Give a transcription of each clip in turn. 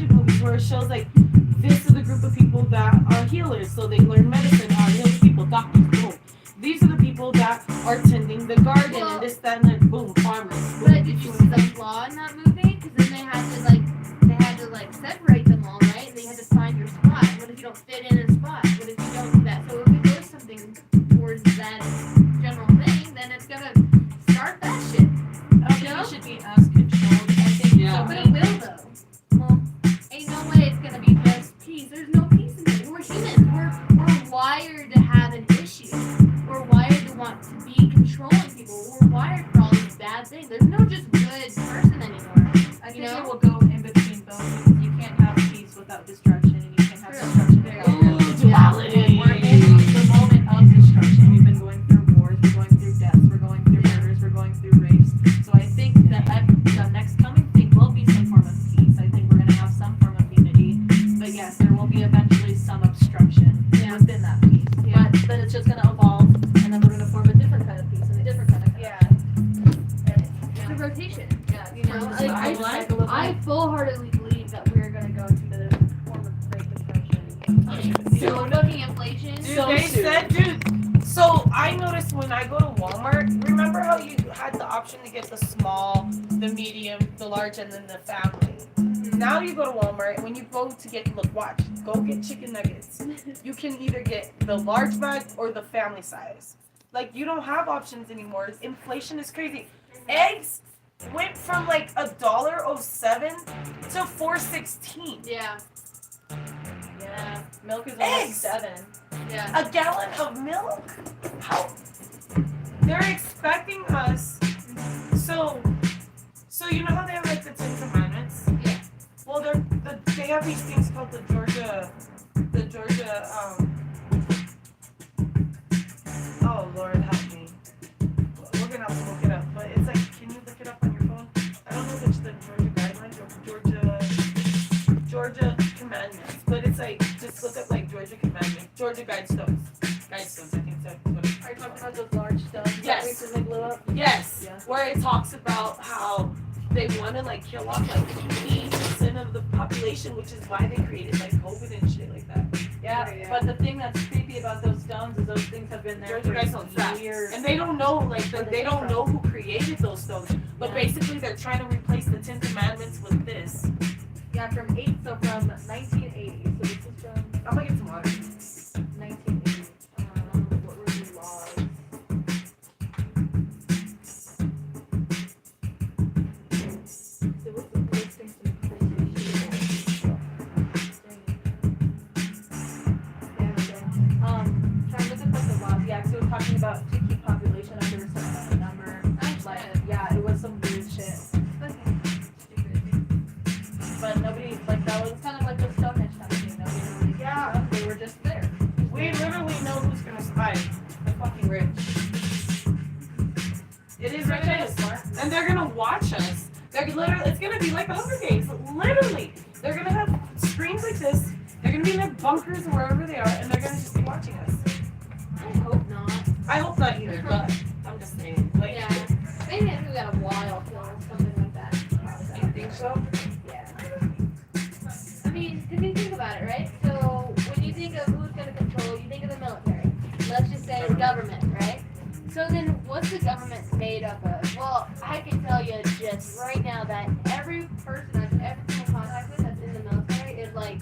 Hollywood movies where it shows like this is the group of people that are healers, so they learn medicine, are healers people, doctors, boom. These are the people that are tending the garden and this, that, and then boom, farmers. Boom. But did you see the flaw in that movie? Because then they had to separate them all, right? They had to find your spot. What if you don't fit in a spot? What if you don't do that? So if it goes something towards that general thing, then it's gonna start that shit. I don't think it should be as controlled. I think Yeah. But it will though. Well, ain't no way it's gonna be just peace. There's no peace in it. We're humans. We're wired to have an issue. We're wired to want to be controlling people. We're wired for all these bad things. There's no just good person anymore. I think it will go in between both because you can't have peace without destruction, and you can't have destruction without peace. Duality. We're in the moment of destruction. We've been going through wars, we're going through deaths, we're going through murders, we're going through rapes. So I think that the next coming thing will be some form of peace. I think we're going to have some form of unity. But yes, there will be eventually some obstruction within that peace. Yeah. But then it's just going to evolve, and then we're going to form a different kind of peace and a different kind of It's a rotation. Yeah. You know, I full-heartedly believe that we're gonna go to the form of Great Depression. So looking inflation. Dude, So they soon. said, dude. So I noticed when I go to Walmart, remember how you had the option to get the small, the medium, the large, and then the family. Now you go to Walmart, and when you go to get, look, watch, go get chicken nuggets. You can either get the large bag or the family size. Like, you don't have options anymore. Inflation is crazy. Eggs went from like $1.07 to $4.16. Yeah. Yeah. Milk is Eggs! almost $7. Yeah. A gallon of milk? How? They're expecting us. So you know how they have like the Ten Commandments? Yeah. Well, they have these things called the Georgia, oh Lord help me. We're gonna have to look it up, but it's like, can you look it up on your phone? I don't know if it's the Georgia guidelines or Georgia commandments, but it's like, just look up like Georgia commandments, Georgia guidestones, I think so. Are you talking about those large stones Yes. that recently blew up? Yes, Yeah. where it talks about how they want to like kill off like 80% of the population, which is why they created like COVID and shit like that. Yeah. But the thing that's creepy about those stones is those things have been there Georgia guidestones, for facts. years. And they don't know like they don't know who created those stones, but basically they're trying to replace the Ten Commandments with this. Yeah, from 1980. So this is from I'm gonna get some water. 1980. What were the laws? There was some listing some crazy shit. Trying to look up the laws. Yeah, 'cause it was talking about to keep population under a certain amount of number. Like, yeah, it was some weird shit. But nobody, like, that was kind of like the Stonehenge kind of thing. Nobody really cared about. They were just there. We literally know who's gonna survive. The fucking rich. It is what it is. And they're gonna watch us. They're literally, it's gonna be like the Hunger Games. Literally. They're gonna have screens like this. They're gonna be in their bunkers or wherever they are, and they're gonna just be watching us. I hope not. I hope not either, but I'm just saying. Like, Yeah. Maybe if we got a while kill or something like that. you think so? Yeah. I mean, because you think about it, right? So when you think of who's going to control, you think of the military. Let's just say the government, right? So then what's the government made up of? Well, I can tell you just right now that every person I've ever come in contact with that's in the military is like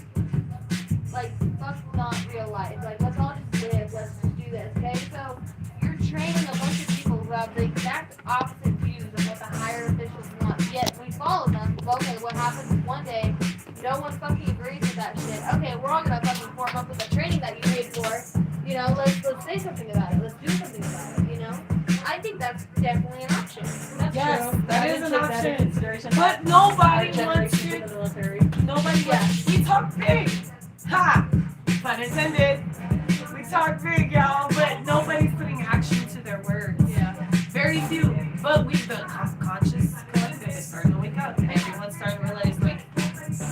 fuck not real life. Like, let's all just live, let's just do this, okay? So you're training a bunch of people who have the exact opposite views of what the higher officials want, yet we follow them. Okay, what happens is one day, no one fucking agrees with that shit. Okay, we're all gonna fucking form up with the training that you paid for. You know, let's say something about it. Let's do something about it, you know? I think that's definitely an option. That's Yes, true. that I is didn't an take that into option. consideration. But nobody Our wants generation in to. the military. Nobody wants. We talk big. Ha! Pun intended. We talk big, y'all, but nobody's putting action to their words. Yeah. Very few. But the conscious collective is starting to wake up. Everyone's starting to realize, like,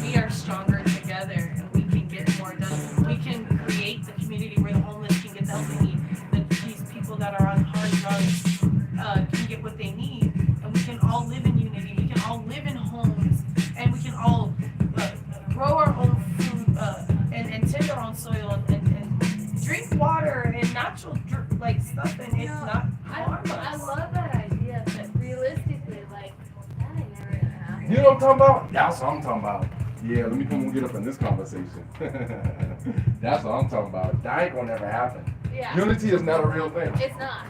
we are stronger together and we can get more done. We can create the community where the homeless can get the help they need. That these people that are on hard drugs can get what they need. And we can all live in unity. We can all live in homes. And we can all grow You know what I'm talking about? That's what I'm talking about. Yeah, let me come and get up in this conversation. That's what I'm talking about. That ain't gonna never happen. Yeah. Unity is not a real thing. It's not.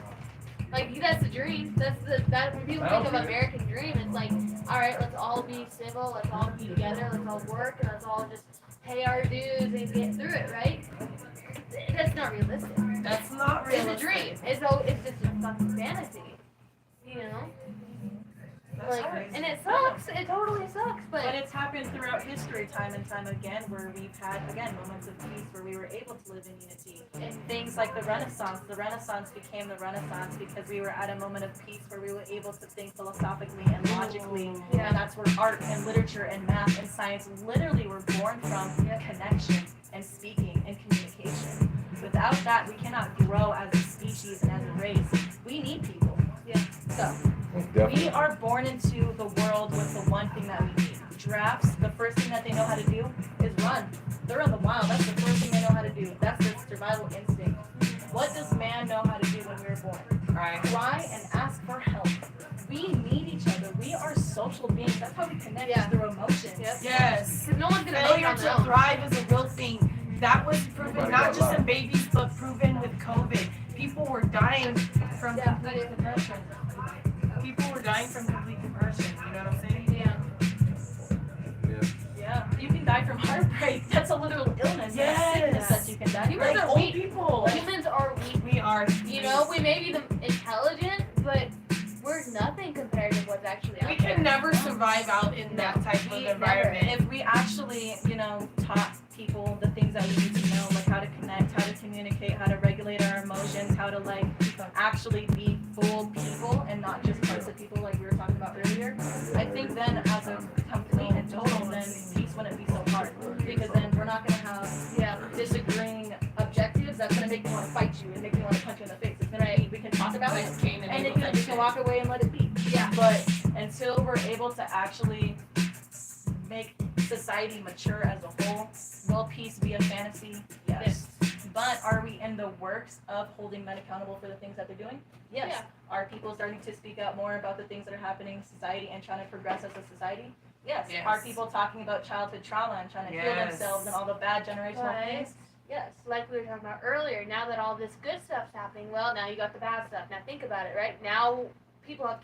Like that's the dream. That when people think of American dream, it's like, all right, let's all be civil, let's all be together, let's all work, and let's all just pay our dues and get through it, right? That's not realistic. That's not It's a realistic. dream. It's just a fucking fantasy. You know? That's Like, crazy. and it sucks. It totally sucks. But But it's happened throughout history, time and time again, where we've had, again, moments of peace where we were able to live in unity. And things like the Renaissance became the Renaissance because we were at a moment of peace where we were able to think philosophically and logically. Yeah. And that's where art and literature and math and science literally were born from connection and speaking and communication. Without that, we cannot grow as a species and as a race. We need people. Yeah. So. We Definitely. are born into the world with the one thing that we need. Giraffes, the first thing that they know how to do is run. They're in the wild. That's the first thing they know how to do. That's their survival instinct. What does man know how to do when we were born? Right. Cry and ask for help. We need each other. We are social beings. That's how we connect Yeah. through emotions. Yep. Yes. no one's gonna make it Failure on their to own. thrive is a real thing. That was proven Everybody not got just lied. in babies, but proven with COVID. People were dying from Yeah. complete depression. People were dying from complete depression. You know what I'm saying? Yeah. Yeah. You can die from heartbreak. That's a literal illness. Yes. That's a sickness that you can die Humans from. Like are old weak. people. Humans are weak. We are. You know, we may be the intelligent, but we're nothing compared to what's actually out We there. can never survive out in that type of We environment. If we actually, taught people the things that we need to know, like how to connect, how to communicate, how to regulate our emotions, how to actually be full people and not just parts of people like we were talking about earlier, I think then as a complete and total, then peace wouldn't be so hard because then we're not gonna have disagreeing objectives that's gonna make me want to fight you and make me want to punch you in the face. It's gonna be we can talk about it Like Cain and and Abel then type we can shit. walk away and let it be. Yeah. But until we're able to actually make society mature as a whole, will peace be a fantasy? Yes. But are we in the works of holding men accountable for the things that they're doing? Yes. Yeah. Are people starting to speak out more about the things that are happening in society and trying to progress as a society? Yes. Yes. Are people talking about childhood trauma and trying to heal Yes. themselves and all the bad generational Right. things? Yes, like we were talking about earlier, now that all this good stuff's happening, well, now you got the bad stuff. Now think about it, right? Now people have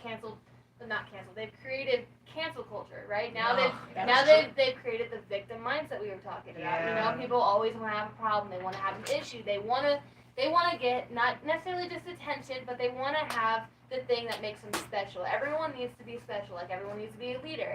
not canceled, they've created cancel culture, right? Now they've created the victim mindset we were talking about. You know, Yeah. people always want to have a problem, they want to have an issue, they want to get not necessarily just attention, but they want to have the thing that makes them special. Everyone needs to be special, like everyone needs to be a leader.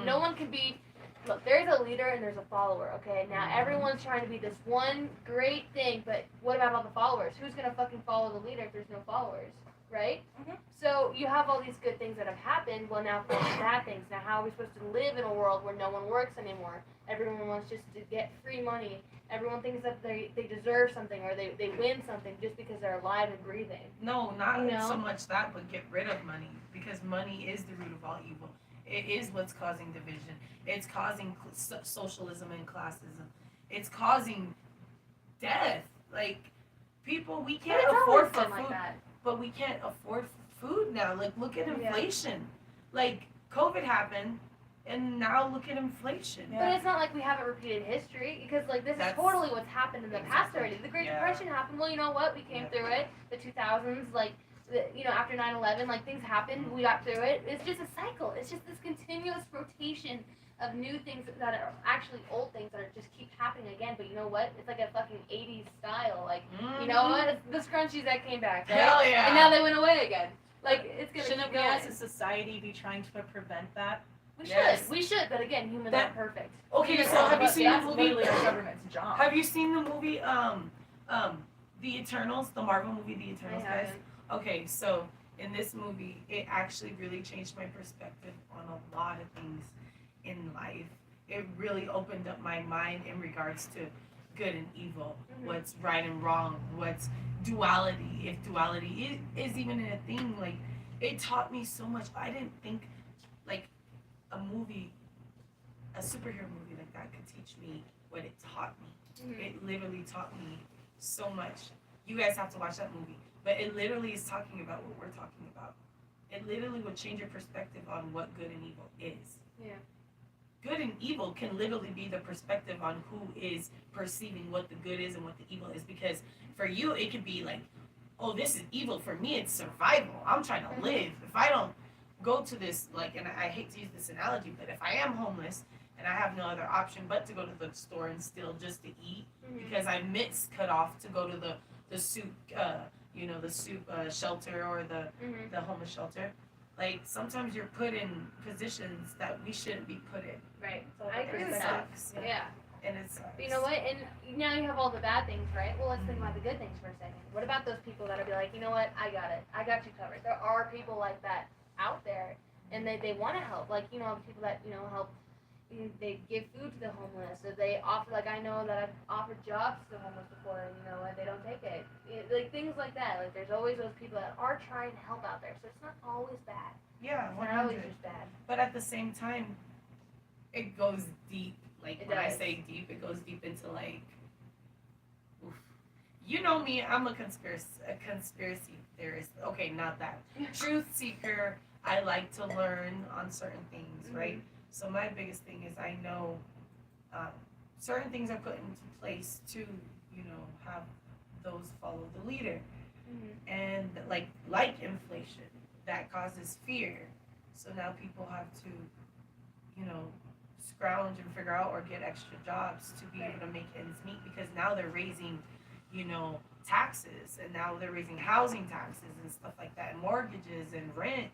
No one can be. Look, there's a leader and there's a follower, okay? Now everyone's trying to be this one great thing, but what about all the followers? Who's gonna fucking follow the leader if there's no followers, right? Mhm. So you have all these good things that have happened, well now for the bad things. Now how are we supposed to live in a world where no one works anymore? Everyone wants just to get free money. Everyone thinks that they deserve something or they win something just because they're alive and breathing. No, not You know? so much that, but get rid of money because money is the root of all evil. It is what's causing division. It's causing socialism and classism. It's causing death. Like people, we But can't it's afford always for been like food, that. but we can't afford food now. Like look at Yeah. inflation. Like COVID happened, and now look at inflation. Yeah. But it's not like we haven't repeated history because like this That's- is totally what's happened in the past already. The Great Yeah. Depression happened. Well, you know what? We came Yeah. through it. The 2000s, like after 9/11, like things happened. We got through it. It's just a cycle. It's just this continuous rotation of new things that are actually old things that are just keep happening again. But you know what? It's like a fucking 80s style. Like you know what? It's the scrunchies that came back, right? Hell yeah. And now they went away again. Like it's gonna Shouldn't keep we going. as a society be trying to prevent that? We Yes. should. We should. But again, humans That- aren't perfect. Okay, Humans so aren't have you perfect. seen the That's movie? literally our government's job. Have you seen the movie The Eternals, the Marvel movie The I Eternals, guys? haven't. Okay, so in this movie, it actually really changed my perspective on a lot of things in life. It really opened up my mind in regards to good and evil, Mhm. what's right and wrong, what's duality, if duality is even a thing. Like, it taught me so much. I didn't think, like, a superhero movie like that could teach me what it taught me. Mhm. It literally taught me so much. You guys have to watch that movie. But it literally is talking about what we're talking about. It literally will change your perspective on what good and evil is. Yeah. Good and evil can literally be the perspective on who is perceiving what the good is and what the evil is. Because for you, it could be like, oh, this is evil. For me, it's survival. I'm trying to live. If I don't go to this, like, and I hate to use this analogy, but if I am homeless and I have no other option but to go to the store and steal just to eat, because I cut off to go to the soup, the soup shelter or the homeless shelter. Like, sometimes you're put in positions that we shouldn't be put in. Right. So I agree with It that. sucks. Yeah. And it sucks. But you know what? And now you have all the bad things, right? Well, let's think about the good things for a second. What about those people that'll be like, you know what? I got it. I got you covered. There are people like that out there, and they want to help. Like, people that, help. They give food to the homeless, or they offer, like, I know that I've offered jobs to the homeless before, and they don't take it. Like, things like that. Like, there's always those people that are trying to help out there, so it's not always bad. Yeah, It's not always 100. just bad. But at the same time, it goes deep. Like, It when I does. say deep, it goes deep into, like, oof. You know me, I'm a conspiracy theorist. Okay, not that. Truth seeker. I like to learn on certain things, right? So my biggest thing is I know certain things are put into place to, have those follow the leader. And like inflation, that causes fear. So now people have to, scrounge and figure out or get extra jobs to be able to make ends meet, because now they're raising, taxes, and now they're raising housing taxes and stuff like that, and mortgages and rent,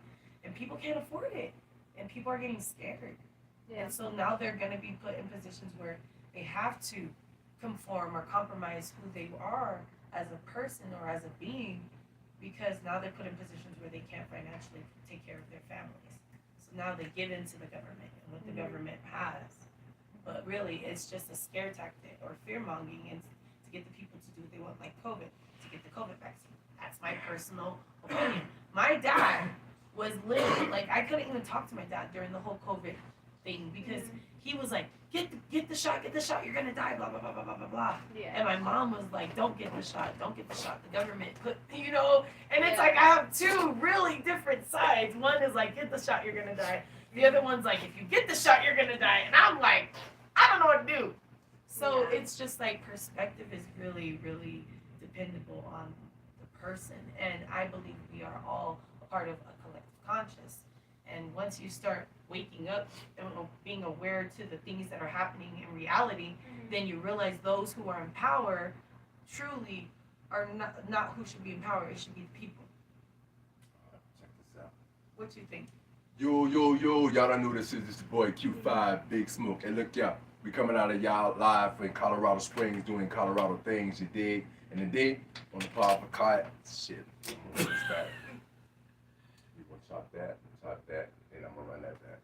and people can't afford it, and people are getting scared. Yeah. And so now they're going to be put in positions where they have to conform or compromise who they are as a person or as a being, because now they're put in positions where they can't financially take care of their families. So now they give into the government and what the government has. But really, it's just a scare tactic or fear mongering, and to get the people to do what they want, like COVID, to get the COVID vaccine. That's my personal opinion. My dad was literally, like, I couldn't even talk to my dad during the whole COVID thing, because he was like, get the shot, you're gonna die, blah, blah, blah, blah, blah, blah, blah. Yeah. And my mom was like, don't get the shot, the government put, and it's like, I have two really different sides. One is like, get the shot, you're gonna die. The other one's like, if you get the shot, you're gonna die. And I'm like, I don't know what to do. So it's just like, perspective is really, really dependable on the person. And I believe we are all a part of a collective conscious. And once you start waking up and being aware to the things that are happening in reality, then you realize those who are in power truly are not who should be in power. It should be the people. Check this out. What you think? Yo, y'all done knew this is your boy Q5, Big Smoke. And look, y'all, we coming out of y'all live in Colorado Springs doing Colorado things, you dig? And today, on the Powerful Cut, shit, what's that? You want to chop that, and I'm gonna run that back.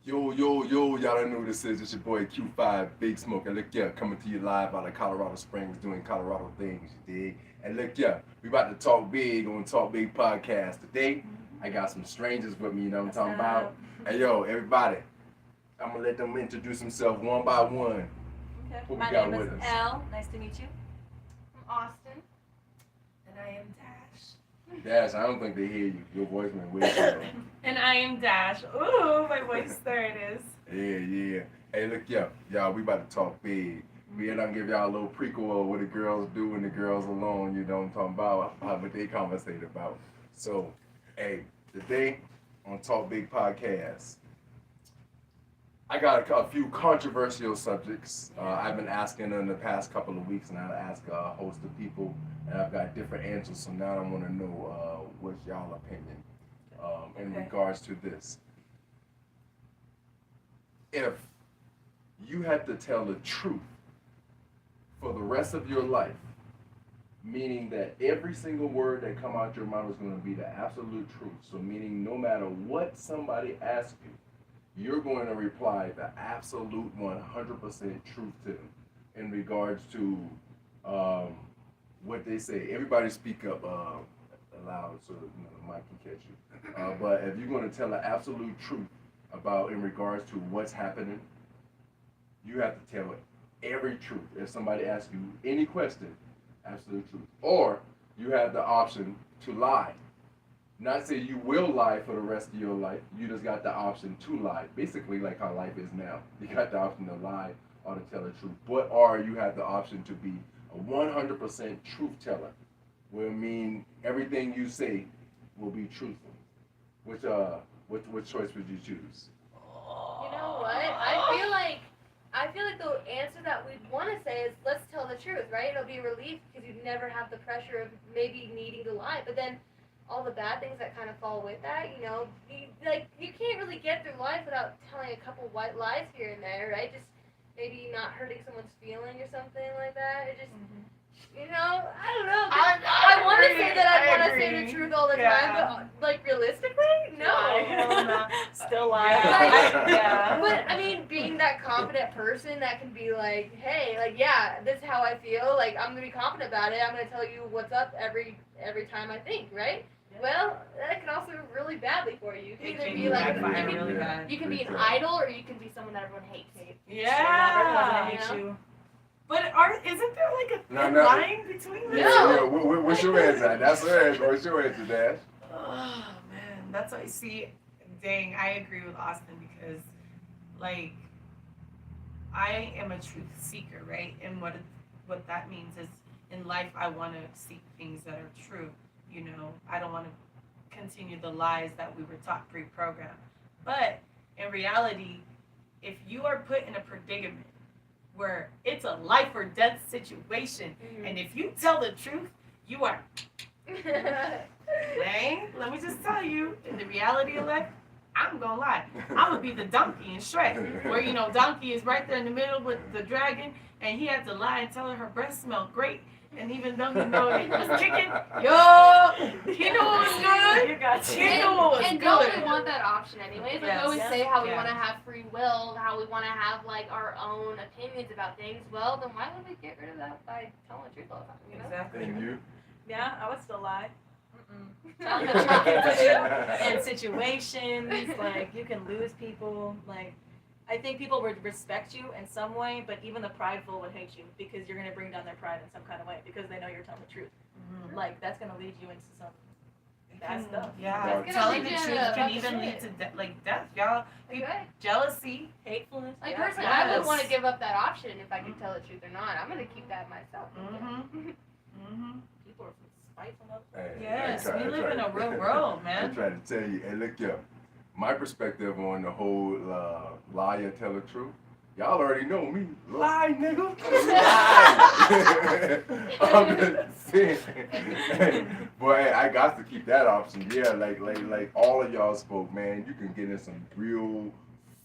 Yo, y'all done knew this is. It's your boy Q5, Big Smoke. And look, yeah, coming to you live out of Colorado Springs doing Colorado things, you dig? And look, yeah, we about to talk big on Talk Big Podcast. Today, I got some strangers with me, you know what I'm talking about? Hey, yo, everybody, I'm gonna let them introduce themselves one by one. Okay. What we My got name is with us? Elle. Nice to meet you. From Austin. And I am Dash. Dash, I don't think they hear you. Your voice went way too low. And I am Dash. Ooh, my voice, there it is. Yeah. Hey, look, y'all, we about to talk big. We ain't gonna give y'all a little prequel of what the girls do when the girls alone, you know what I'm talking about, what they conversate about. So, hey, today on Talk Big Podcast, I got a few controversial subjects. I've been asking in the past couple of weeks, and I ask a host of people, and I've got different answers. So now I want to know what's y'all opinion in regards to this. If you had to tell the truth for the rest of your life, meaning that every single word that come out your mouth is going to be the absolute truth. So meaning no matter what somebody asks you, you're going to reply the absolute 100% truth to them in regards to what they say. Everybody speak up loud so the mic can catch you. But if you're going to tell the absolute truth about in regards to what's happening, you have to tell every truth. If somebody asks you any question, absolute truth. Or you have the option to lie. not say you will lie for the rest of your life. You just got the option to lie. Basically, like how life is now. You got the option to lie or to tell the truth. Or you have the option to be a 100% truth teller. Will mean everything you say will be truthful. Which choice would you choose? You know what? I feel like the answer that we'd want to say is let's tell the truth, right? It'll be a relief because you'd never have the pressure of maybe needing to lie. But then all the bad things that kind of fall with that, you can't really get through life without telling a couple white lies here and there, right? Just maybe not hurting someone's feeling or something like that. It just, I don't know. I want to say that I want to say the truth all the time, but like realistically, no. Still Like, lie. Yeah. But I mean, being that confident person that can be like, hey, like, yeah, this is how I feel. Like, I'm gonna be confident about it. I'm gonna tell you what's up every time I think, right? Well, that can also really badly for you. You can It either can be like, backfire you really can, bad. you can be an idol, or you can be someone that everyone hates. Yeah. You know? you. But isn't there like a No, thin no. line between them? No. What's your answer? That's her answer. What's your answer, Dash? Oh man, that's what I see. Dang, I agree with Austin because, like, I am a truth seeker, right? And what that means is in life I want to seek things that are true. I don't want to continue the lies that we were taught pre-programmed. But in reality, if you are put in a predicament where it's a life or death situation, and if you tell the truth, you are dang. Let me just tell you, in the reality of life, I'm gonna lie. I'm gonna be the donkey in Shrek, where Donkey is right there in the middle with the dragon, and he had to lie and tell her breath smelled great. And even though it was kicking, he knew it was good. You got He knew it was And good. don't we want that option anyways? Like we Yes. always say how we Yeah. want to have free will, how we want to have like our own opinions about things. Well, then why would we get rid of that by telling the truth all the time? Exactly. And you? Yeah, I would still lie. Telling the the truth truth. puts you in situations, like you can lose people. Like I think people would respect you in some way, but even the prideful would hate you because you're gonna bring down their pride in some kind of way because they know you're telling the truth. Mhm. Like that's gonna lead you into some bad stuff. Yeah, That's gonna telling lead the you truth to can fuck even lead shit. to death, y'all. Okay. Jealousy. Hatefulness. Like yeah. personally, I Yes. wouldn't want to give up that option if I could tell the truth or not. I'm gonna keep that myself. People are spiteful. Hey, Yes, I we live try- in a real world, I'm man. trying to tell you, and look, my perspective on the whole lie or tell the truth. Y'all already know me. Lie, nigga. Lie. I'm just saying. Boy, hey, I got to keep that option. Yeah, like all of y'all spoke, man. You can get in some real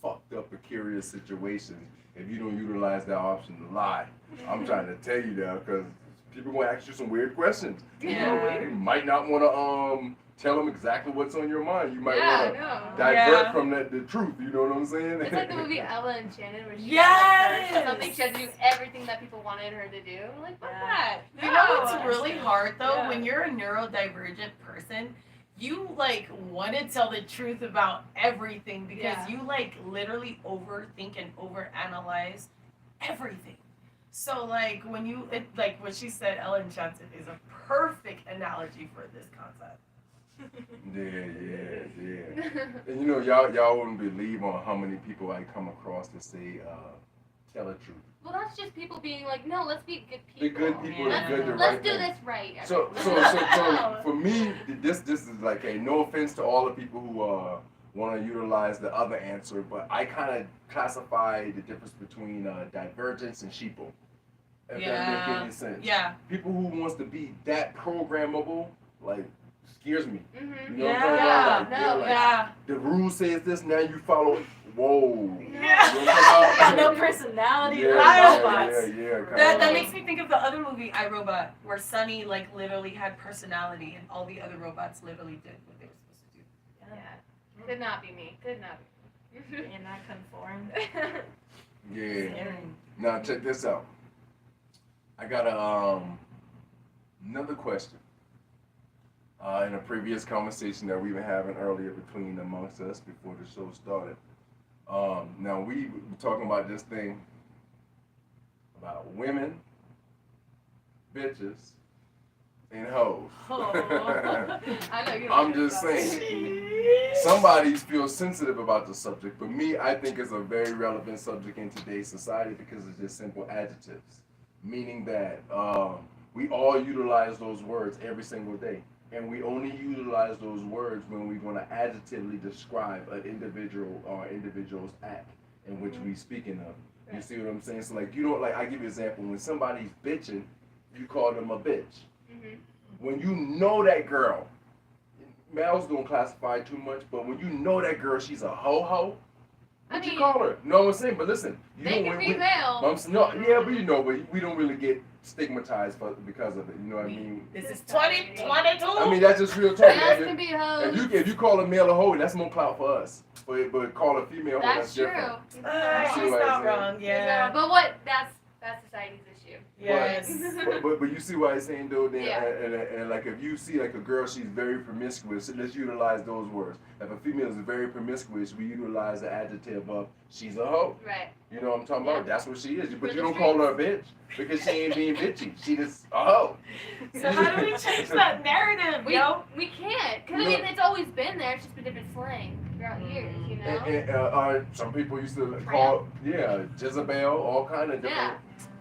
fucked up, precarious situations if you don't utilize that option to lie. I'm trying to tell you that because people gonna ask you some weird questions. Yeah. You might not want to tell them exactly what's on your mind. You might Yeah, want to I know. divert Yeah. from the truth. You know what I'm saying? It's like the movie Ella Enchanted where she Yes! got something she had to do everything that people wanted her to do. I'm like, fuck Yeah. that. You know No. what's really hard though? Yeah. When you're a neurodivergent person, you like want to tell the truth about everything because Yeah. you like literally overthink and overanalyze everything. So like like what she said, Ellen Enchanted is a perfect analogy for this concept. Yeah. And y'all wouldn't believe on how many people I come across that say, tell the truth. Well, that's just people being like, no, let's be good people. The good people Yeah. are good to Let's right do thing. this right. So for me, this is like no offense to all the people who want to utilize the other answer, but I kind of classify the difference between divergence and sheeple. If that make any sense. Yeah. People who wants to be that programmable, like, scares me. Mm-hmm. You know what I'm talking Yeah. about? Like, No, they're like, Yeah. the rule says this, now you follow. Whoa. Yeah. You know what I'm talking Got about? no personality. Yeah, They're I- robots. yeah. That makes me think of the other movie, I, Robot, where Sunny like literally had personality and all the other robots literally did what they were supposed to do. Yeah. Could not be me. Could not be me. And not conform. Yeah. Scary. Now check this out. I got another question. In a previous conversation that we were having earlier between amongst us before the show started. Now we were talking about this thing about women, bitches, and hoes. I know you. I'm just saying. Somebody feels sensitive about the subject, but me, I think it's a very relevant subject in today's society because it's just simple adjectives, meaning that we all utilize those words every single day, and we only utilize those words when we're going to adjectively describe an individual or individual's act in which we speaking of. You see what I'm saying? So like, you don't like. I give you an example. When somebody's bitching, you call them a bitch. When you know that girl. Males don't classify too much, but when you know that girl, she's a ho-ho, what you call her? No, I'm saying, but listen. You They know, can be male. but you know, but we don't really get stigmatized because of it. You know what I mean? This is 2022. I mean, that's just real talk. Males can be hoes. If you call a male a hoe, that's more clout for us. But call a female hoe, That's true. different. He's See what I'm not saying? wrong. Yeah. But what? That's society's issue. Yes. But you see what I'm saying though, then, Yeah. and like if you see like a girl, she's very promiscuous, so let's utilize those words. If a female is very promiscuous, we utilize the adjective of she's a hoe. Right. You know what I'm talking Yeah. about? That's what she is. For But the you don't call her a bitch because she ain't being bitchy. She just a hoe. So how do we change that narrative, yo? We can't. Because, I No. mean, it's always been there. It's just been different slang throughout years, you know? And some people used to call Jezebel, all kind of different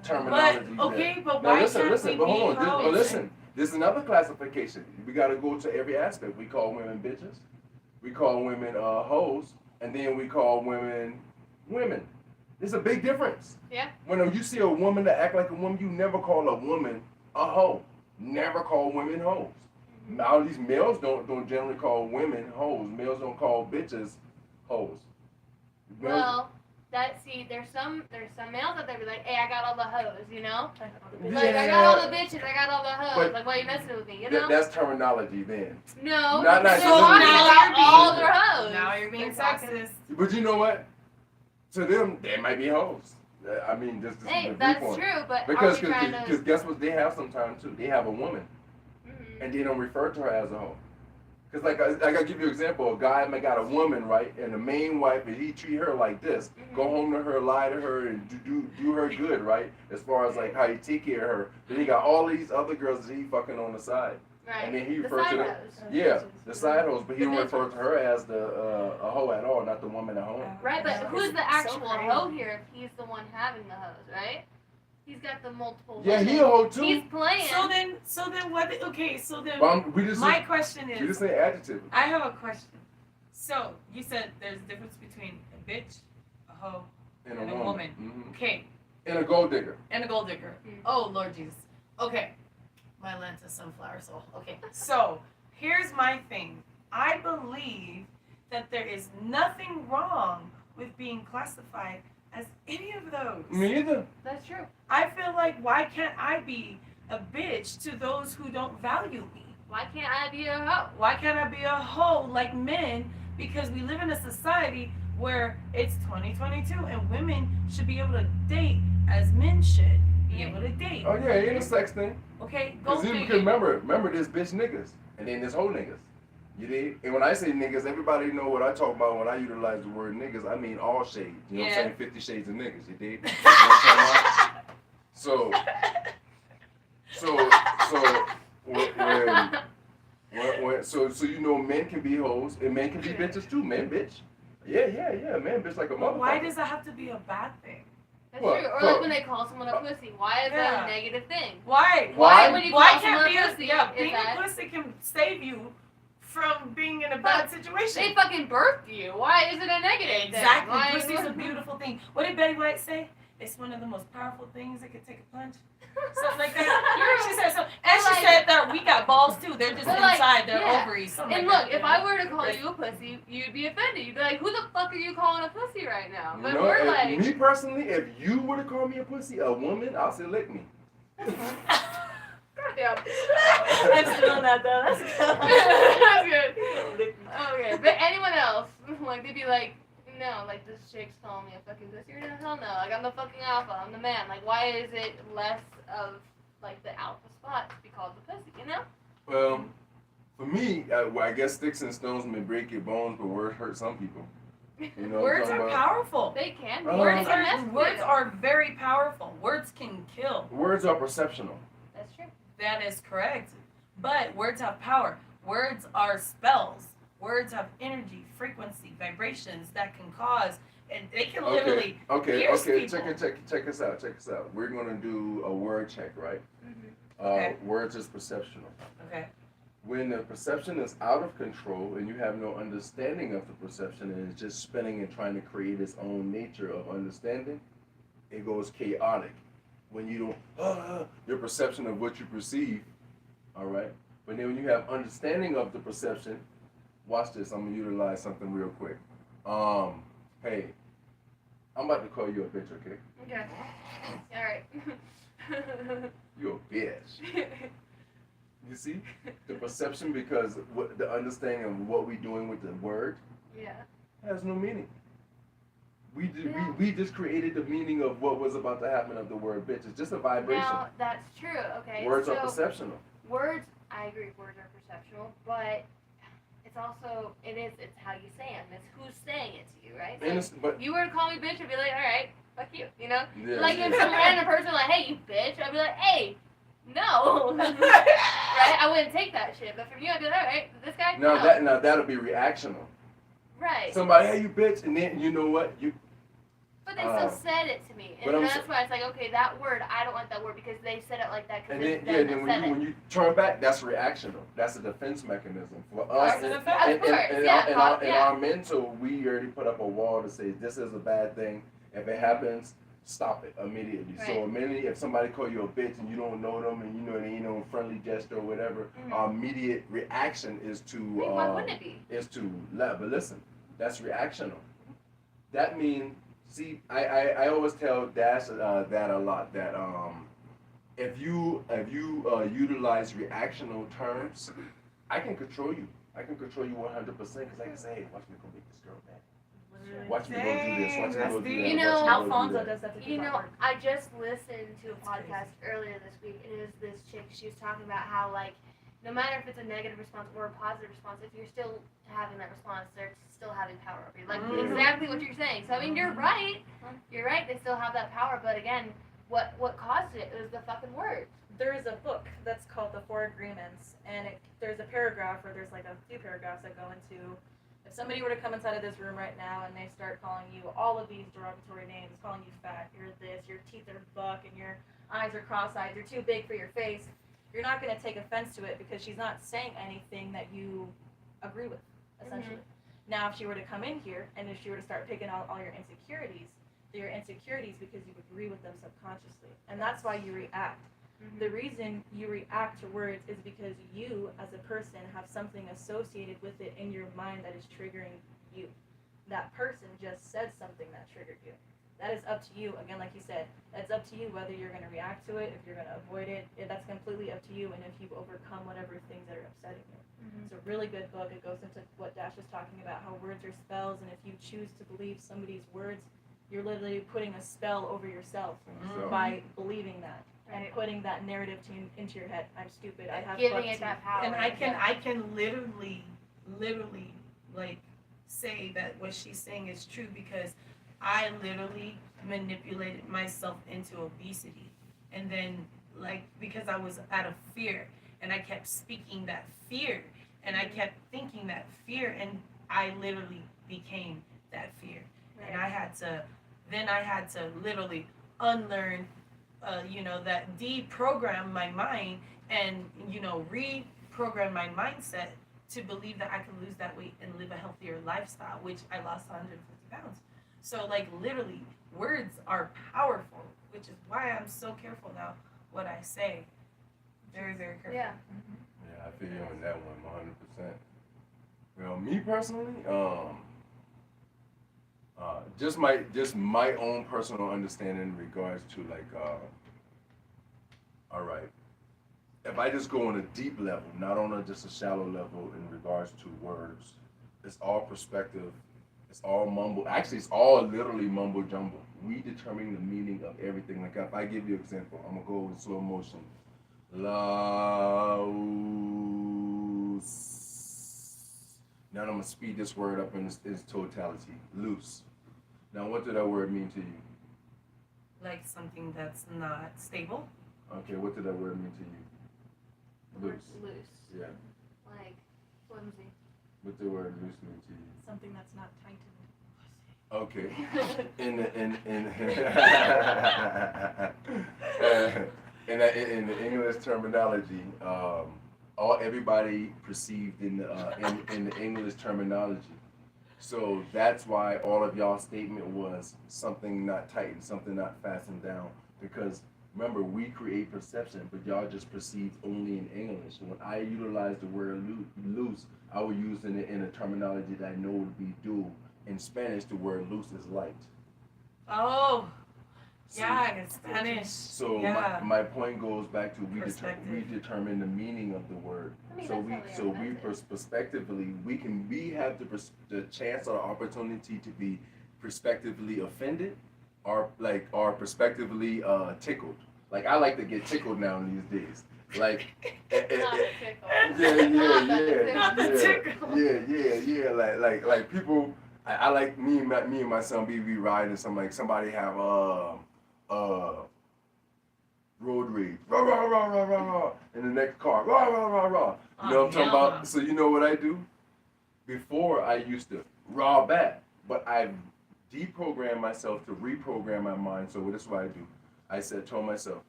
terminology. But okay, but Now why listen, can't listen, we but be hold on. But hoes? listen, this is another classification. We got to go to every aspect. We call women bitches. We call women hoes, and then we call women women. There's a big difference. Yeah. When you see a woman that act like a woman, you never call a woman a hoe. Never call women hoes. Now these males don't generally call women hoes. Males don't call bitches hoes. Males- Well, there's some males out there be like, hey, I got all the hoes, you know? Like, I Yeah. got all the bitches, I got all the hoes. But- Like, why you messing with me, you know? that's terminology then. No, Not- because not- they're talking now about you're all being- their hoes. Now you're being They're talking- sexist. But you know what? To them, they might be hoes. I mean, just Hey, the that's viewpoint. true, but Because are we trying to... guess what they have sometimes too? They have a woman, Mhm. and they don't refer to her as a hoe. Because like I give you an example, a guy might got a woman, right, and the main wife, and he treat her like this, go home to her, lie to her, and do her good, right? As far as like how he take care of her. Then he got all these other girls that he fucking on the side, Right. and then he The refers side to them. hoes. Yeah, the side hoes, but he The don't bitches. refer to her as the a hoe at all, not the woman at home. Right, but who's the So actual crazy. hoe here if he's the one having the hoes, right? He's got the multiple Yeah, women. he a hoe too. He's playing. So then what? Okay, so then But we just my question we is, just say adjective. I have a question. So you said there's a difference between a bitch, a hoe, And and a woman. Mhm. Okay, And a gold digger. and a gold digger. Mm. Oh Lord Jesus. Okay, my Lanta sunflower soul. Okay, so here's my thing. I believe that there is nothing wrong with being classified as any of those. Me either. That's true. I feel like why can't I be a bitch to those who don't value me? Why can't I be a hoe? Why can't I be a hoe like men? Because we live in a society where it's 2022 and women should be able to date as men should be able to date. Oh yeah, it ain't a sex thing. Okay, go Because figure. remember this bitch niggas, and then this whole niggas. You did? And when I say niggas, everybody know what I talk about when I utilize the word niggas. I mean all shades. You know what I'm Yeah. saying? 50 Shades of niggas. You did? You know what I'm talking about? So so you know men can be hoes and men can be bitches too. Men bitch. Yeah, man bitch like a But motherfucker. why does that have to be a bad thing? That's What? true. Or So- like when they call someone a pussy. Why is that Yeah. a negative thing? Why? Why? When you Why call someone can't be a a pussy, yeah? is Being that a pussy can save you from being in a bad situation. they fucking birthed you? Why is it a negative Exactly. thing? Why Pussy's a beautiful thing. What did Betty White say? It's one of the most powerful things that could take a punch. Something like that. She said so. And she Like- said that we got balls too. They're just But like, inside their yeah. ovaries. Something And like look, that, if I were to call you a pussy, you'd be offended. You'd be like, who the fuck are you calling a pussy right now? You But know, we're and like, me personally, if you would have called me a pussy, a woman, I'll say lick me. yeah. I'm still on that though. That's That's good. good. Okay, but anyone else, like, they'd be like, no, like, this chick's calling me a fucking pussy. Or no, hell no. Like, I'm the fucking alpha. I'm the man. Like, why is it less of, like, the alpha spot to be called the pussy, you know? Well, for me, I guess sticks and stones may break your bones, but words hurt some people. You know what I'm Words talking are about? powerful. They can be. Uh-huh. They can mess with Words you. are very powerful. Words can kill. Words are perceptional. That's true. That is correct. But words have power. Words are spells. Words have energy, frequency, vibrations that can cause, and they can literally pierce people. Check us out. Check us out. We're gonna do a word check, right? Okay. Words is perceptional. Okay. When the perception is out of control and you have no understanding of the perception and it's just spinning and trying to create its own nature of understanding, it goes chaotic. When you don't, your perception of what you perceive, all right? But then when you have understanding of the perception, watch this. I'm gonna utilize something real quick. Hey, I'm about to call you a bitch, okay? Okay. Alright. You a bitch. You see the perception because what the understanding of what we're doing with the word Yeah. has no meaning. Yeah. We just created the meaning of what was about to happen of the word bitch. It's just a vibration. Now, that's true. Okay. Words so are perceptional. Words, I agree, words are perceptual, but it's also, it's how you say them. It's who's saying it to you, right? So And it's, but if you were to call me bitch, I'd be like, alright, fuck you, you know? yeah, Like, if yeah. some random person like, hey, you bitch, I'd be like, hey, no. Right? I wouldn't take that shit, but from you, I'd be like, alright, this guy, no. Now that'll be reactional. Right. Somebody, hey, you bitch, and then you know what you. But they still said it to me, but and I'm that's why it's like, okay, that word, I don't like that word because they said it like that. And Because then when you turn back, that's reactional. That's a defense mechanism for us. That's In our mental, we already put up a wall to say this is a bad thing. If it happens, stop it immediately. Right. So immediately, if somebody call you a bitch and you don't know them and you know they ain't no friendly gesture or whatever, our immediate reaction is to why wouldn't it be? is to let. But listen, that's reactional. That means, see, I always tell Dash that a lot. That if you utilize reactional terms, I can control you. I can control you 100% because I can say, hey, watch me go make this girl mad. Watch me go do this. Watch me go do that. You know, watch me go do Alfonso that. does that to You people at know, work. I just listened to a podcast earlier this week, and it was this chick. She was talking about how, like, no matter if it's a negative response or a positive response, if you're still having that response, they're still having power over you. Like, exactly what you're saying. So, I mean, you're right. You're right. They still have that power. But again, what caused it? It was the fucking words. There is a book that's called The Four Agreements, and there's a paragraph, or there's like a few paragraphs that go into, if somebody were to come inside of this room right now and they start calling you all of these derogatory names, calling you fat, you're this, your teeth are buck, and your eyes are cross-eyed, you're too big for your face, you're not going to take offense to it because she's not saying anything that you agree with, essentially. Now, if she were to come in here and if she were to start picking out all your insecurities, they're your insecurities because you agree with them subconsciously, and that's why you react. The reason you react to words is because you, as a person, have something associated with it in your mind that is triggering you. That person just said something that triggered you. That is up to you. Again, like you said, that's up to you whether you're going to react to it, if you're going to avoid it. That's completely up to you, and if you overcome whatever things that are upsetting you. It's a really good book. It goes into what Dash was talking about, how words are spells, and if you choose to believe somebody's words, you're literally putting a spell over yourself by believing that. And putting that narrative into your head. I'm stupid. I have Giving it that power. And I can literally like say that what she's saying is true because I literally manipulated myself into obesity. And then like because I was out of fear and I kept speaking that fear and I kept thinking that fear and I literally became that fear. Right. And I had to literally unlearn that deprogram my mind and, reprogram my mindset to believe that I could lose that weight and live a healthier lifestyle, which I lost 150 pounds. So, like, literally, words are powerful, which is why I'm so careful now what I say. Very, very careful. Yeah. Yeah, I feel you on that one 100%. Well, me personally, just my own personal understanding in regards to like, all right, if I just go on a deep level, not on just a shallow level in regards to words, it's all perspective, it's all mumble. Actually, it's all literally mumbo jumbo. We determine the meaning of everything. Like if I give you an example, I'm gonna go in slow motion. Laos. Now I'm gonna speed this word up in its totality. Loose. Now, what did that word mean to you? Like something that's not stable. Okay, what did that word mean to you? The word Loose. loose. Yeah. Like flimsy. What the word loose mean to you? Something that's not tightened. Okay. In the in the English terminology, everybody perceived in the English terminology. So that's why all of y'all statement was something not tightened, something not fastened down. Because remember, we create perception, but y'all just perceive only in English. When I utilize the word loose, I will use it in a terminology that I know would be dual. In Spanish, the word loose is light. Oh, So- yeah, in Spanish. So yeah. my point goes back to we Perspective. determine the meaning of the word. I mean, So that's we how they are perspectively we have the chance or the opportunity to be perspectively offended, or perspectively tickled. Like I like to get tickled now these days. Like Not a tickle. Not the tickle. yeah. Like people. I like me and my son be riding somebody have road rage, rah rah rah rah rah rah, in the next car, rah rah rah rah. You know what I'm talking hell about? no. So you know what I do? Before I used to raw back, but I've deprogrammed myself to reprogram my mind. So this is what I do. Told myself,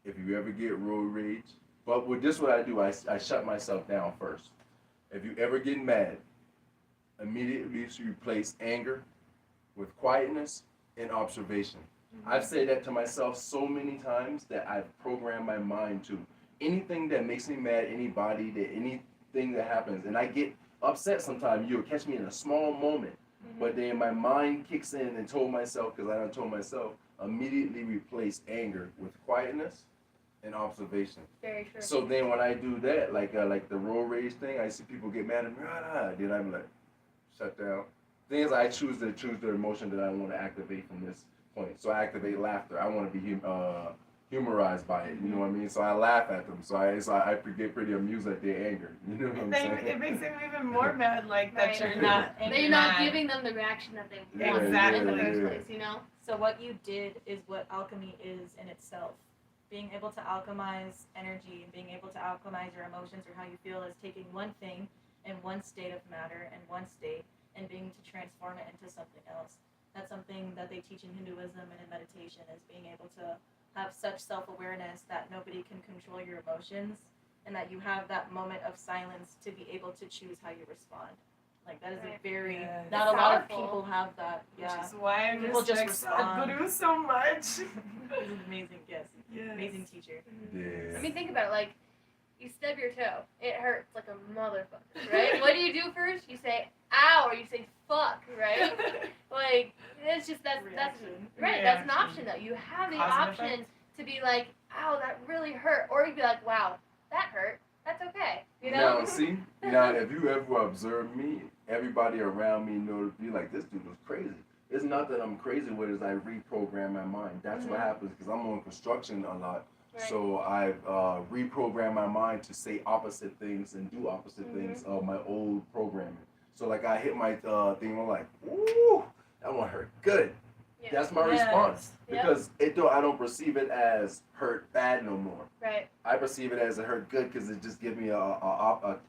if you ever get road rage, but with this what I do, I shut myself down first. If you ever get mad, immediately replace anger with quietness and observation. I've said that to myself so many times that I've programmed my mind to anything that makes me mad, anything that happens, and I get upset sometimes. You'll catch me in a small moment, but then my mind kicks in and told myself, because I done told myself, immediately replace anger with quietness and observation. Very true. So then when I do that, like the road rage thing, I see people get mad at me, then I'm like, shut down. Things I choose the emotion that I want to activate from this point. So I activate laughter. I want to be humorized by it. You know what I mean? So I laugh at them. So I get pretty amused at their anger. You know what I'm saying? It makes him even more mad, like Right. that you're not. That you're not giving them the reaction that they Yeah, want Exactly. in the first yeah. place, you know? So what you did is what alchemy is in itself. Being able to alchemize energy and being able to alchemize your emotions or how you feel is taking one thing in one state of matter and one state and being to transform it into something else. That's something that they teach in Hinduism and in meditation, is being able to have such self-awareness that nobody can control your emotions and that you have that moment of silence to be able to choose how you respond. Like that is Right. a very, Yes. not a lot of Powerful. people have that. Which Yeah. is why I People just respect respond. Sadhguru so much. He's an amazing, yes, Yes. amazing teacher. Yeah. I mean, think about it. Like, you stub your toe. It hurts like a motherfucker, right? What do you do first? You say, ow, or you say, fuck, right? Like, it's just, that's Reaction. right. That's an Reaction. option, though. You have the Cause and option effect. to be like, ow, that really hurt. Or you'd be like, wow, that hurt. That's okay. You know? Now, see, now if you ever observe me, everybody around me knows be like, this dude was crazy. It's not that I'm crazy with it, is I reprogram my mind. That's what happens because I'm on construction a lot. Right. So I've reprogrammed my mind to say opposite things and do opposite things of my old programming. So like I hit my thing, I'm like, ooh, that one hurt good. Yeah. That's my Yes. response Yep. because I don't perceive it as hurt bad no more. Right. I perceive it as a hurt good because it just gives me a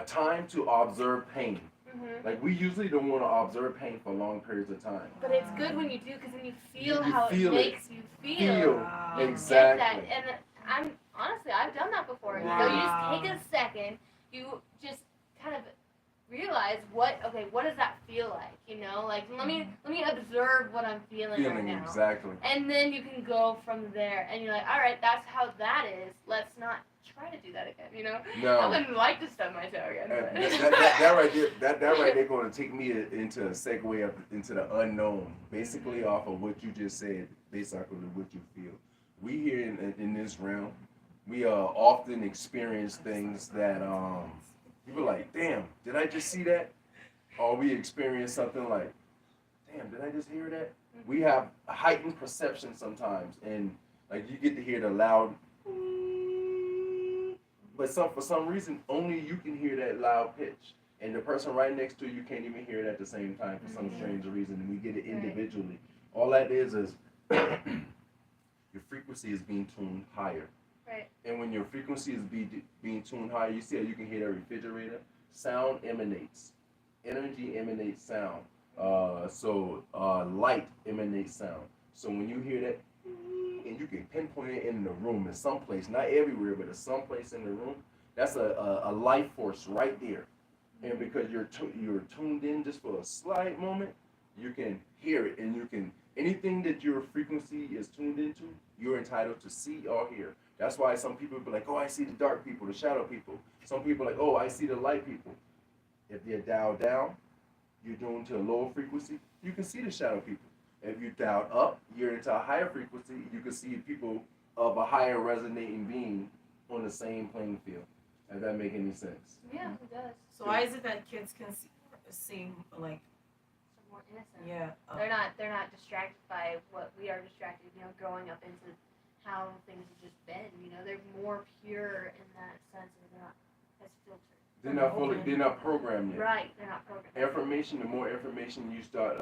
time to observe pain. Mm-hmm. Like we usually don't want to observe pain for long periods of time. But it's good when you do, because then you feel You how feel it it. makes you feel. Wow. You Exactly. get that, and I'm honestly, I've done that before. So Wow. you just take a second, you just kind of realize what does that feel like? You know, like let me observe what I'm feeling right Feeling now, exactly. and then you can go from there. And you're like, all right, that's how that is. Let's not try to do that again. You know, I No. wouldn't like to stub my toe again. That, but- that right there, that right there, going to take me into a segue into the unknown. Basically, off of what you just said, basically what you feel. We here in this realm, we often experience things that people are like, damn, did I just see that? Or we experience something like, damn, did I just hear that? We have a heightened perception sometimes, and like you get to hear the loud. But for some reason, only you can hear that loud pitch. And the person right next to you can't even hear it at the same time for some strange reason. And we get it individually. All that is your frequency is being tuned higher. Right. And when your frequency is being tuned higher, you see how you can hear that refrigerator? Sound emanates. Energy emanates sound. Light emanates sound. So when you hear that, and you can pinpoint it in the room in some place, not everywhere, but in some place in the room, that's a life force right there. And because you're tuned in just for a slight moment, you can hear it, and you can anything that your frequency is tuned into, you're entitled to see or hear. That's why some people be like, oh, I see the dark people, the shadow people. Some people are like, oh, I see the light people. If you're dialed down, you're doing to a lower frequency, you can see the shadow people. If you dialed up, you're into a higher frequency, you can see people of a higher resonating being on the same playing field. Does that make any sense? Yeah, it does. So why is it that kids can seem like, Some more innocent. yeah, They're not distracted by what we are distracted, growing up into how things have just been. They're more pure in that sense, and they're not as filtered. They're not programmed yet. Right, they're not programmed. Information, the more information you start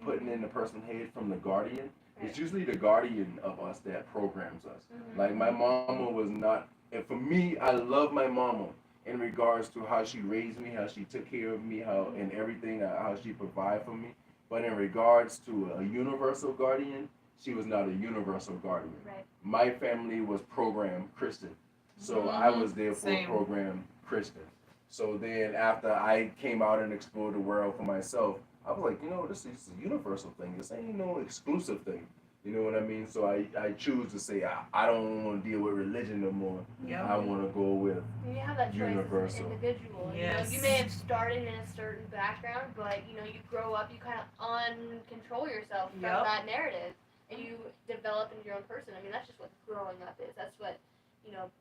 putting in the person's head from the guardian, Right. it's usually the guardian of us that programs us. Mhm. Like my mama was not, and for me, I love my mama in regards to how she raised me, how she took care of me, and everything, how she provided for me. But in regards to a universal guardian, she was not a universal guardian. Right. My family was programmed Christian, so I was therefore Same. programmed Christian. So then after I came out and explored the world for myself, I was like, this is a universal thing. This ain't no exclusive thing. You know what I mean? So I choose to say I don't want to deal with religion no more. yeah. I want to go with You have that choice as Universal. an individual. Yes. You may have started in a certain background, but you grow up, you kind of uncontrol yourself from Yep. that narrative, and you develop into your own person. I mean, that's just what growing up is. That's what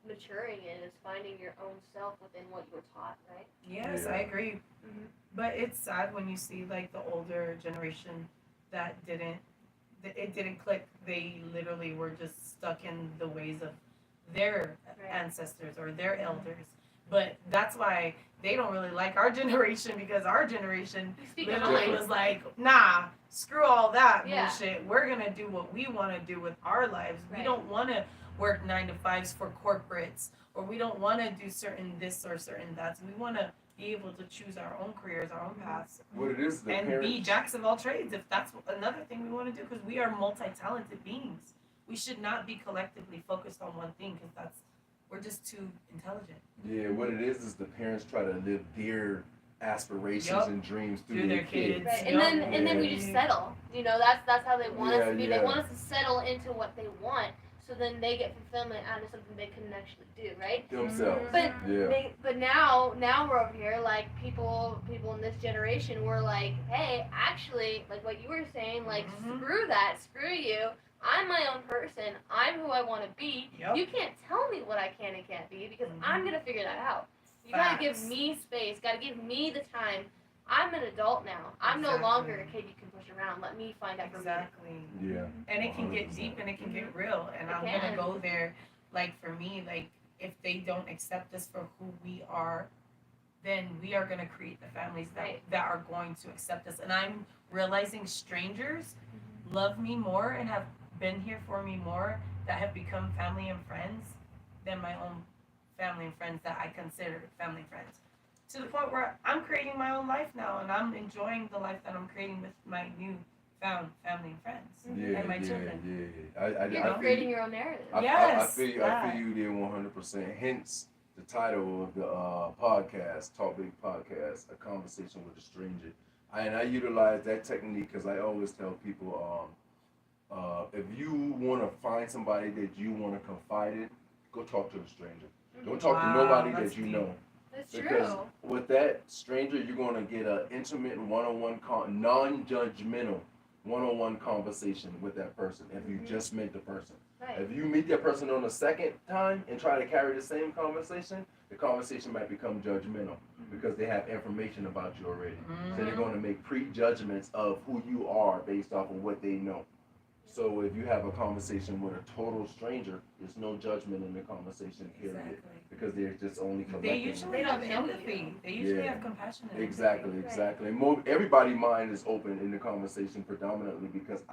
maturing is finding your own self within what you were taught, right? Yes, Yeah. I agree. Mhm. But it's sad when you see like the older generation that it didn't click. They literally were just stuck in the ways of their Right. ancestors or their elders. But that's why they don't really like our generation, because our generation You speak your literally mind. was like, nah, screw all that Yeah. bullshit. We're gonna do what we want to do with our lives. We Right. don't want to work 9 to 5s for corporates, or we don't want to do certain this or certain that. We want to be able to choose our own careers, our own paths, what it is. The and parents, be jacks of all trades. If that's another thing we want to do, because we are multi-talented beings. We should not be collectively focused on one thing, because we're just too intelligent. Yeah, what it is the parents try to live their aspirations Yup. and dreams through Through their their kids. kids. Right. Yup. And then we just settle. That's how they want us to be. Yeah. They want us to settle into what they want, so then they get fulfillment out of something they couldn't actually do, right? Themselves. But Yeah. but now we're over here like people in this generation were like, hey, actually, like what you were saying, like Mhm. screw that, screw you. I'm my own person. I'm who I want to be. Yup. You can't tell me what I can and can't be, because Mhm. I'm gonna figure that out. You gotta give Facts. me space. Gotta give me the time. I'm an adult now. I'm no longer a kid you can push around. Let me find out for me. Exactly. Yeah. And it can get 100%. deep and it can get real. And It I'm can. gonna go there. Like for me, like if they don't accept us for who we are, then we are gonna create the families Right. that are going to accept us. And I'm realizing strangers love me more and have been here for me more, that have become family and friends, than my own family and friends that I consider family and friends. To the point where I'm creating my own life now, and I'm enjoying the life that I'm creating with my new found family and friends. Yeah, And my yeah, children. yeah. I You're feel creating you. your own narrative. I Yes, feel you. that. I feel you there 100%. Hence the title of the podcast, Talk Big Podcast, A Conversation with a Stranger. I utilize that technique because I always tell people, if you want to find somebody that you want to confide in, go talk to a stranger. Don't talk to Wow, nobody that's that you deep. know. That's Because true. with that stranger, you're going to get an intimate one-on-one, non-judgmental one-on-one conversation with that person if you Mhm. just met the person. Right. If you meet that person on the second time and try to carry the same conversation, the conversation might become judgmental because they have information about you already. So they're Mhm. going to make prejudgments of who you are based off of what they know. So if you have a conversation with a total stranger, there's no judgment in the conversation, period. Exactly. Because they're just only They collecting. usually They have don't know empathy. you. They usually Yeah. have compassion. And Exactly, empathy. exactly. Everybody's mind is open in the conversation predominantly because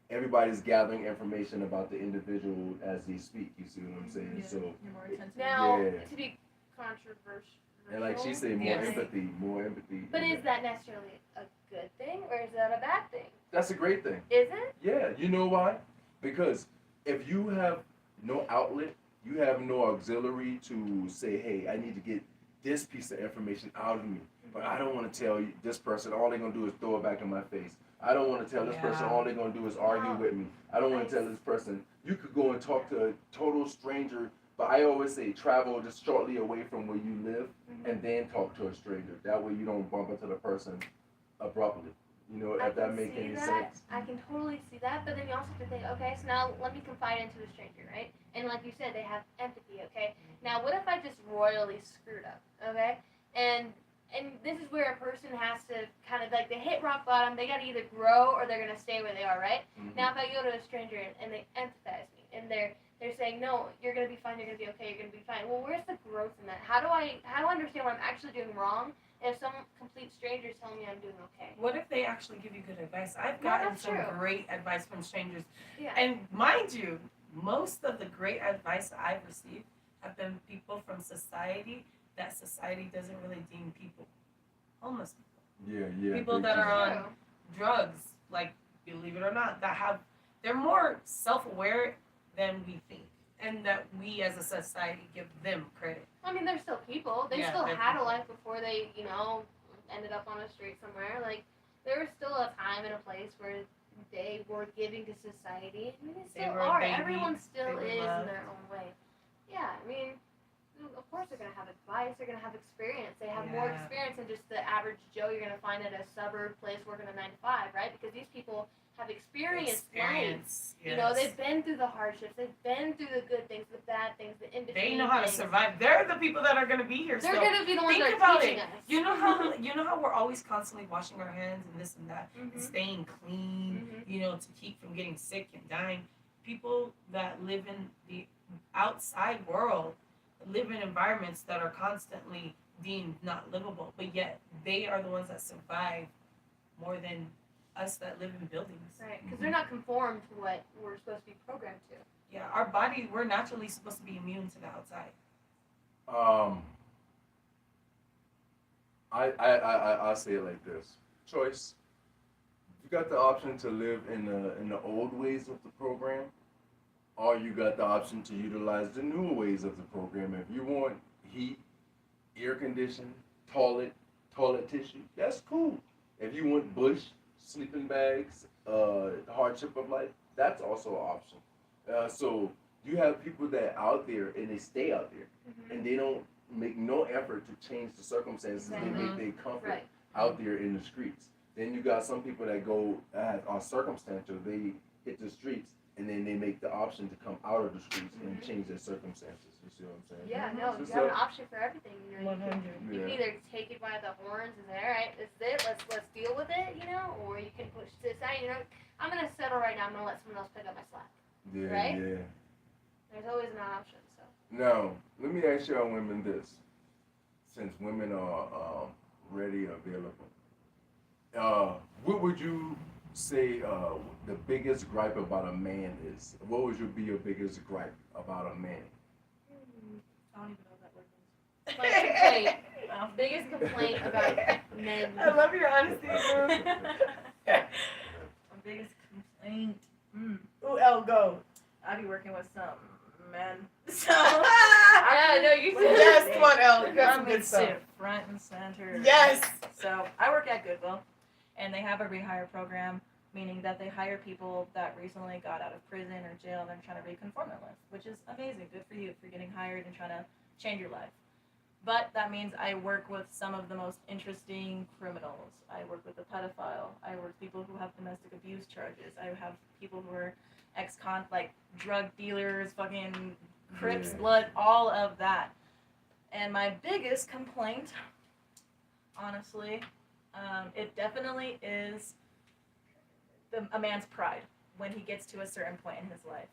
everybody's gathering information about the individual as they speak. You see what I'm saying? Yeah. So, You're more attentive. Now, Yeah. to be controversial. and like she said, more Yes. empathy, more empathy. But is that necessarily a good thing or is that a bad thing? That's a great thing. Is it? Yeah, you know why? Because if you have no outlet, you have no auxiliary to say, hey, I need to get this piece of information out of me. But I don't want to tell you this person, all they're going to do is throw it back in my face. I don't want to tell this person, Yeah. all they're going to do is argue Wow. with me. I don't want to tell this person, you could go and talk to a total stranger. But I always say, travel just shortly away from where you live and then talk to a stranger. That way you don't bump into the person abruptly. You know, I if that can makes see any that. sense. I can totally see that, but then you also have to think, okay, so now let me confide into a stranger, right? And like you said, they have empathy, okay? Now what if I just royally screwed up, okay? And this is where a person has to kind of like they hit rock bottom, they gotta either grow or they're gonna stay where they are, right? Mhm. Now if I go to a stranger and they empathize me and they're saying, no, you're gonna be fine, you're gonna be okay, you're gonna be fine. Well, where's the growth in that? How do I understand what I'm actually doing wrong? If some complete stranger is telling me I'm doing okay. What if they actually give you good advice? I've No, gotten that's some true. great advice from strangers. Yeah. And mind you, most of the great advice that I've received have been people from society that society doesn't really deem people. Homeless people. Yeah. People big that are time. on True. drugs, like, believe it or not, they're more self-aware than we think. And that we as a society give them credit. I mean, they're still people. They Yeah, still they're had people. a life before they, ended up on a street somewhere. Like, there was still a time and a place where they were giving to society. I mean, they They still were are. babies. Everyone still They were is in loved. their own way. Yeah, I mean, of course they're going to have advice. They're going to have experience. They have more Yeah. experience than just the average Joe you're going to find at a suburb place working a 9 to 5, right? Because these people have experienced life. Experience. You know, yes. they've been through the hardships. They've been through the good things, the bad things, the in between. They know how to things. survive. They're the people that are going to be here They're still. going to be the ones Think that are about teaching it. us. You know how we're always constantly washing our hands and this and that, and Mhm. staying clean, to keep from getting sick and dying. People that live in the outside world live in environments that are constantly deemed not livable, but yet they are the ones that survive more than us that live in buildings. Right, because they're not conformed to what we're supposed to be programmed to. Yeah, our body, we're naturally supposed to be immune to the outside. I say it like this. Choice. You got the option to live in the old ways of the program, or you got the option to utilize the newer ways of the program. If you want heat, air conditioning, toilet tissue, that's cool. If you want bush, sleeping bags, hardship of life, that's also an option. So you have people that out there and they stay out there and they don't make no effort to change the circumstances. They make their comfort Right. out there in the streets. Then you got some people that go are circumstantial. They hit the streets and then they make the option to come out of the streets and change their circumstances. You see what I'm saying? Yeah, no, you So- have an option for everything. You know, you can, 100. you can Yeah. either take it by the horns and say, all right, this is it, let's deal with it, or you can push to the side, I'm going to settle right now, I'm going to let someone else pick up my slack. Yeah, Right? yeah. There's always an option, so. Now, let me ask y'all women this. Since women are ready and available, what would you say the biggest gripe about a man is? What would be your biggest gripe about a man? I don't even know that word means. My complaint, Wow. biggest complaint about men. I love your honesty, bro. My biggest complaint. Ooh, El, go. I be working with some men. So Yeah, no, you said Yes, come on, El. You got some I'm good gonna stuff. sit front and center. Yes. So I work at Goodwill, and they have a rehire program, meaning that they hire people that recently got out of prison or jail and they're trying to reconform their life, which is amazing. Good for you for getting hired and trying to change your life. But that means I work with some of the most interesting criminals. I work with a pedophile. I work with people who have domestic abuse charges. I have people who are like drug dealers, fucking Crips, Yeah. blood, all of that. And my biggest complaint, honestly, it definitely is a man's pride when he gets to a certain point in his life.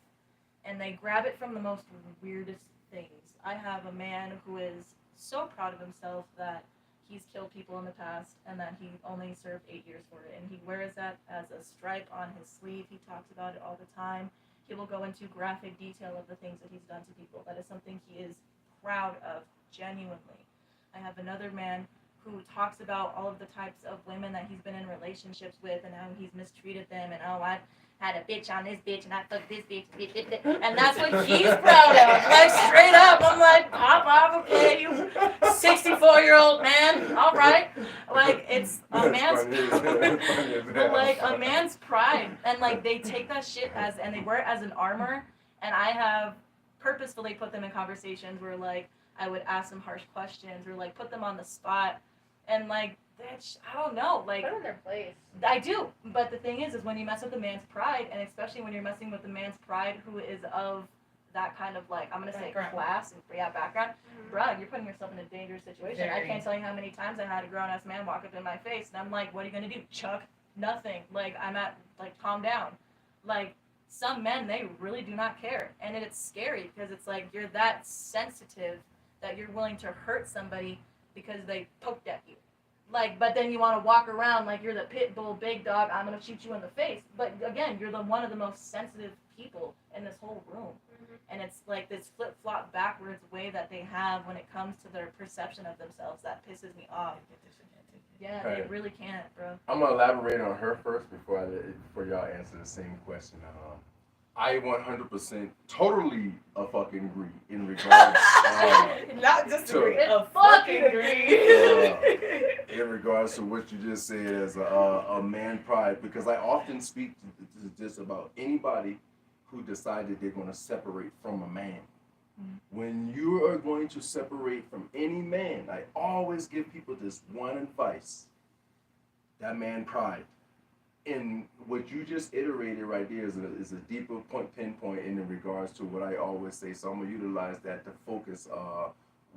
And they grab it from the most weirdest things. I have a man who is so proud of himself that he's killed people in the past and that he only served 8 years for it. And he wears that as a stripe on his sleeve. He talks about it all the time. He will go into graphic detail of the things that he's done to people. That is something he is proud of, genuinely. I have another man who talks about all of the types of women that he's been in relationships with and how he's mistreated them and I had a bitch on this bitch and I fucked this bitch, and that's what he's proud of. Like straight up, I'm like, pop off, okay, you 64-year-old man, all right. Like it's a man's, but like a man's pride, and like they take that shit as and they wear it as an armor. And I have purposefully put them in conversations where like I would ask them harsh questions or like put them on the spot, and like bitch, I don't know, like Put in their place. I do, but the thing is when you mess with a man's pride, and especially when you're messing with a man's pride who is of that kind of like I'm gonna say Background. class and background, bruh, you're putting yourself in a dangerous situation. I Very. can't tell you how many times I had a grown ass man walk up in my face, and I'm like, what are you gonna do, Chuck? Nothing. Like I'm at like calm down. Like some men, they really do not care, and it's scary because it's like you're that sensitive that you're willing to hurt somebody because they poked at you. Like, but then you want to walk around like you're the pit bull big dog. I'm gonna shoot you in the face. But again, you're the one of the most sensitive people in this whole room, and it's like this flip flop backwards way that they have when it comes to their perception of themselves that pisses me off. Yeah, they Right. really can't, bro. I'm gonna elaborate on her first before y'all answer the same question. I 100% totally fucking agree in regards Not just to- agree, a fucking agree. in regards to what you just said as a man pride, because I often speak to just about anybody who decided they're going to separate from a man. When you are going to separate from any man, I always give people this one advice: that man pride. And what you just iterated right there is a deeper pinpoint in regards to what I always say. So I'm gonna utilize that to focus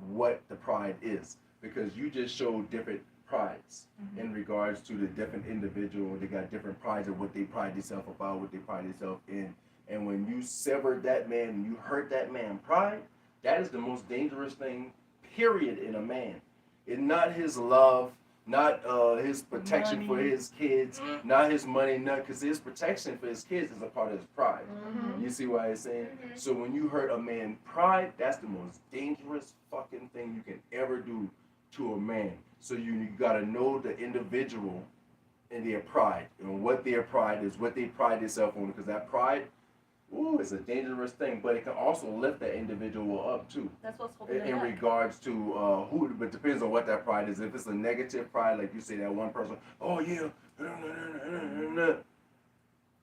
what the pride is, because you just showed different prides in regards to the different individual. They got different prides of what they pride themselves about, what they pride themselves in. And when you severed that man and you hurt that man pride, that is the most dangerous thing, period, in a man. It's not his love, not his protection for Money. his kids, not his money, not because his protection for his kids is a part of his pride. You see what I'm saying? So when you hurt a man's pride, that's the most dangerous fucking thing you can ever do to a man. So you gotta know the individual and their pride and what their pride is, what they pride themselves on, because that pride, ooh, it's a dangerous thing, but it can also lift that individual up too. That's what's holding In them back. regards to who, but depends on what that pride is. If it's a negative pride, like you say, that one person, oh yeah,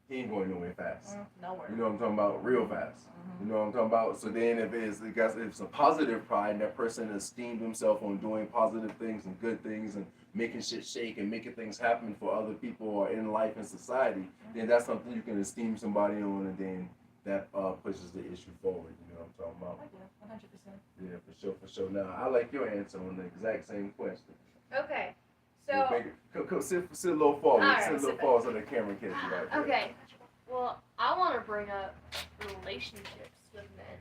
he ain't going nowhere fast. Nowhere. You know what I'm talking about? Real fast. You know what I'm talking about? So then if it's a positive pride and that person esteemed himself on doing positive things and good things and making shit shake and making things happen for other people or in life and society, then that's something you can esteem somebody on, and then that pushes the issue forward. You know what I'm talking about? I do, 100%. Yeah, for sure. Now, I like your answer on the exact same question. Okay. So, Come sit a little forward. Alright, Sit a little sit forward so the camera can see right there. okay. Well, I want to bring up relationships with men.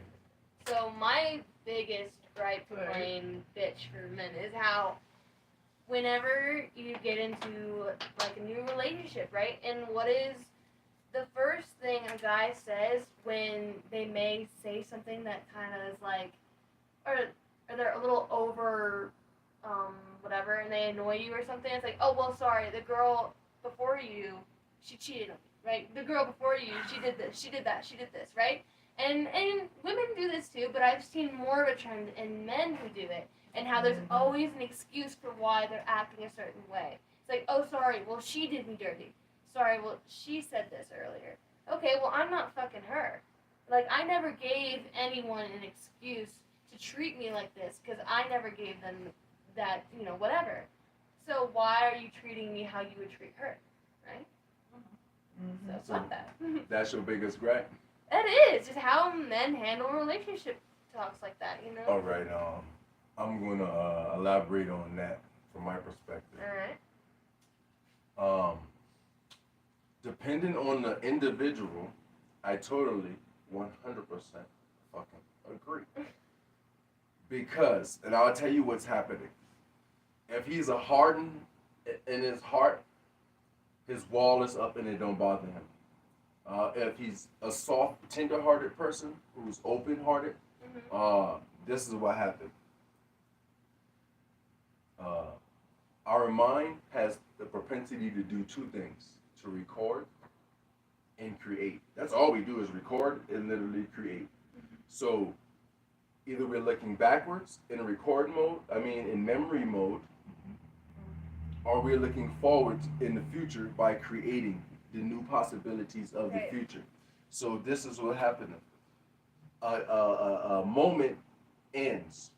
So my biggest gripe, complaint, bitch for men is how whenever you get into like a new relationship, right? And what is the first thing a guy says when they may say something that kind of is like, or they're a little over, whatever, and they annoy you or something? It's like, oh, well, sorry, the girl before you, she cheated on me, right? The girl before you, she did this, she did that, she did this, right? And women do this too, but I've seen more of a trend in men who do it, and how there's always an excuse for why they're acting a certain way. It's like, oh, sorry, well, she did me dirty. Sorry, well, she said this earlier. Okay, well, I'm not fucking her. Like, I never gave anyone an excuse to treat me like this, because I never gave them that, you know, whatever. So why are you treating me how you would treat her, right? So fuck that. That's your biggest gripe? That is just how men handle relationship talks like that, you know? All right, I'm going to elaborate on that from my perspective. Alright. Depending on the individual, I totally 100% fucking agree. Because, and I'll tell you what's happening. If he's a hardened in his heart, his wall is up and it don't bother him. If he's a soft, tender-hearted person who's open-hearted, this is what happened. Our mind has the propensity to do two things: to record and create. That's all we do is record and literally create. So either we're looking backwards in record mode, in memory mode, or we're looking forward in the future by creating the new possibilities of the future. So this is what happened. A moment ends.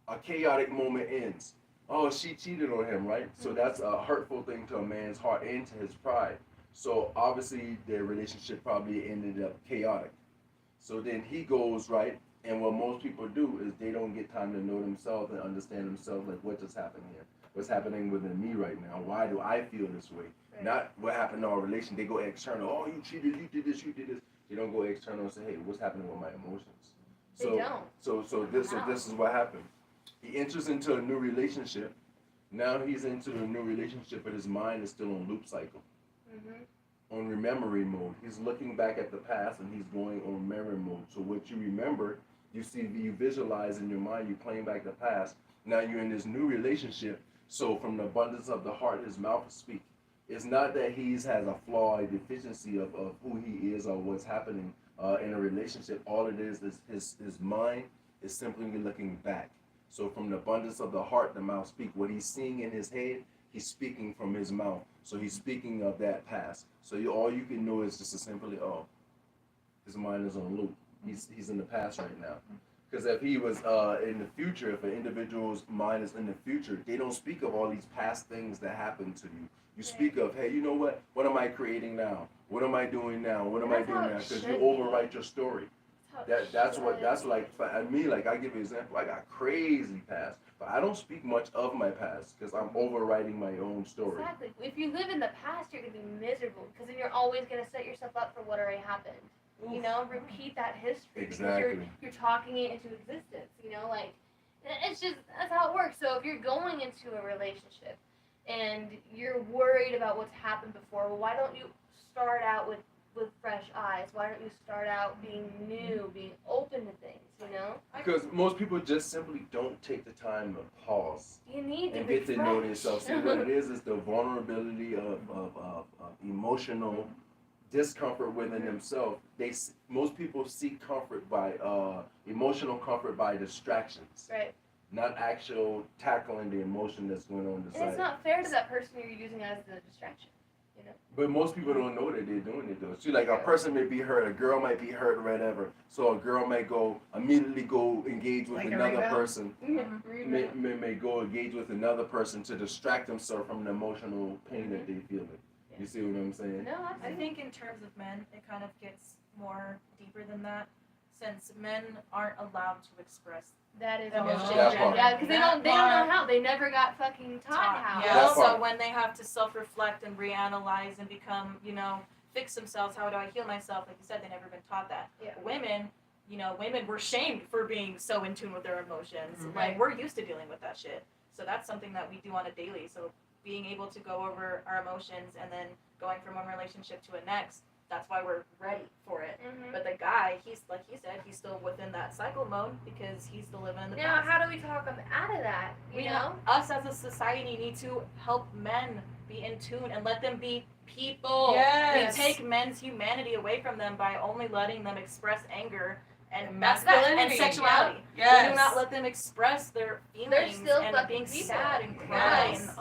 A chaotic moment ends. Oh, she cheated on him, right? So that's a hurtful thing to a man's heart and to his pride. So obviously their relationship probably ended up chaotic. So then he goes, right? And what most people do is they don't get time to know themselves and understand themselves, like what just happened here. What's happening within me right now? Why do I feel this way? Right. Not what happened in our relation. They go external. Oh, you cheated, you did this, you did this. They don't go external and say, hey, what's happening with my emotions? They don't. So this is what happened. He enters into a new relationship. Now he's into a new relationship, but his mind is still on loop cycle, on memory mode. He's looking back at the past and he's going on memory mode. So what you remember, you see, you visualize in your mind, you playing back the past. Now you're in this new relationship. So from the abundance of the heart, his mouth will speak. It's not that he has a flaw, a deficiency of who he is or what's happening in a relationship. All it is his mind is simply looking back. So from the abundance of the heart, the mouth speaks. What he's seeing in his head, he's speaking from his mouth. So he's speaking of that past. So all you can know is just simply, oh, his mind is on loop. He's in the past right now. Because if he was in the future, if an individual's mind is in the future, they don't speak of all these past things that happened to you. You speak of, hey, you know what? What am I creating now? What am I doing now? What am I doing now? Because you overwrite your story. That's like for me. Like I give you an example. I got crazy past, but I don't speak much of my past because I'm overwriting my own story. Exactly. If you live in the past, you're gonna be miserable because then you're always gonna set yourself up for what already happened. You know, repeat that history Exactly. because you're talking it into existence. You know, like it's just that's how it works. So if you're going into a relationship and you're worried about what's happened before, well, why don't you start out with fresh eyes? Why don't you start out being new, being open to things, you know? Because most people just simply don't take the time to pause You need to and get to know refresh. themselves. See, what it is the vulnerability of emotional discomfort within themselves. Most people seek comfort by emotional comfort by distractions, Right. not actual tackling the emotion that's going on And inside. it's not fair to that person you're using as the distraction. You know? But most people don't know that they're doing it though. See, like a person may be hurt, a girl might be hurt, or whatever. So a girl may immediately go engage with Like a another rebound? person. May go engage with another person to distract themselves from the emotional pain that they're feeling. You see what I'm saying? No, I absolutely. think in terms of men, it kind of gets more deeper than that, since men aren't allowed to express That is That emotion. That part. Yeah, because they don't know part. how. They never got fucking taught how. Yeah, That so part. when they have to self-reflect and reanalyze and become, fix themselves, how do I heal myself? Like you said, they never been taught that. Yeah. Women, women were shamed for being so in tune with their emotions. Mhm. Like, we're used to dealing with that shit. So that's something that we do on a daily. So being able to go over our emotions and then going from one relationship to a next, that's why we're ready for it. Mm-hmm. But the guy, he's, like he said, he's still within that cycle mode because he's still living in the Now, past. how do we talk them out of that? You know? Us as a society need to help men be in tune and let them be people. Yes. We take men's humanity away from them by only letting them express anger and And that's that, and masculinity. sexuality. Yes. We do not let them express their feelings still and fucking being people. sad and crying. Yes.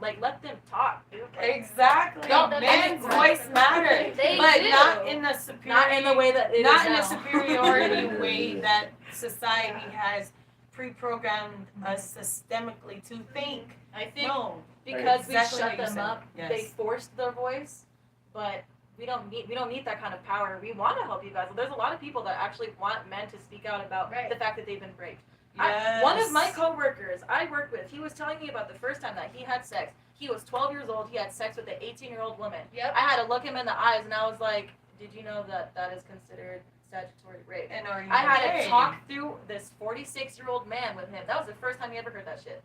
Like let them talk, dude. Like, Exactly. No, Men's that's- voice matters, They but do. not in the superior. not in the way that it not is in now. the superiority way that society has pre-programmed us systemically to think. I think No. because Exactly we what shut you them said. up, Yes. they forced their voice, but we don't need that kind of power. We want to help you guys. There's a lot of people that actually want men to speak out about Right. the fact that they've been raped. Yes. One of my coworkers I work with, he was telling me about the first time that he had sex. He was 12 years old. He had sex with an 18-year-old woman. Yep. I had to look him in the eyes, and I was like, "Did you know that that is considered statutory rape?" And are you I had okay? to talk through this 46-year-old man with him. That was the first time he ever heard that shit.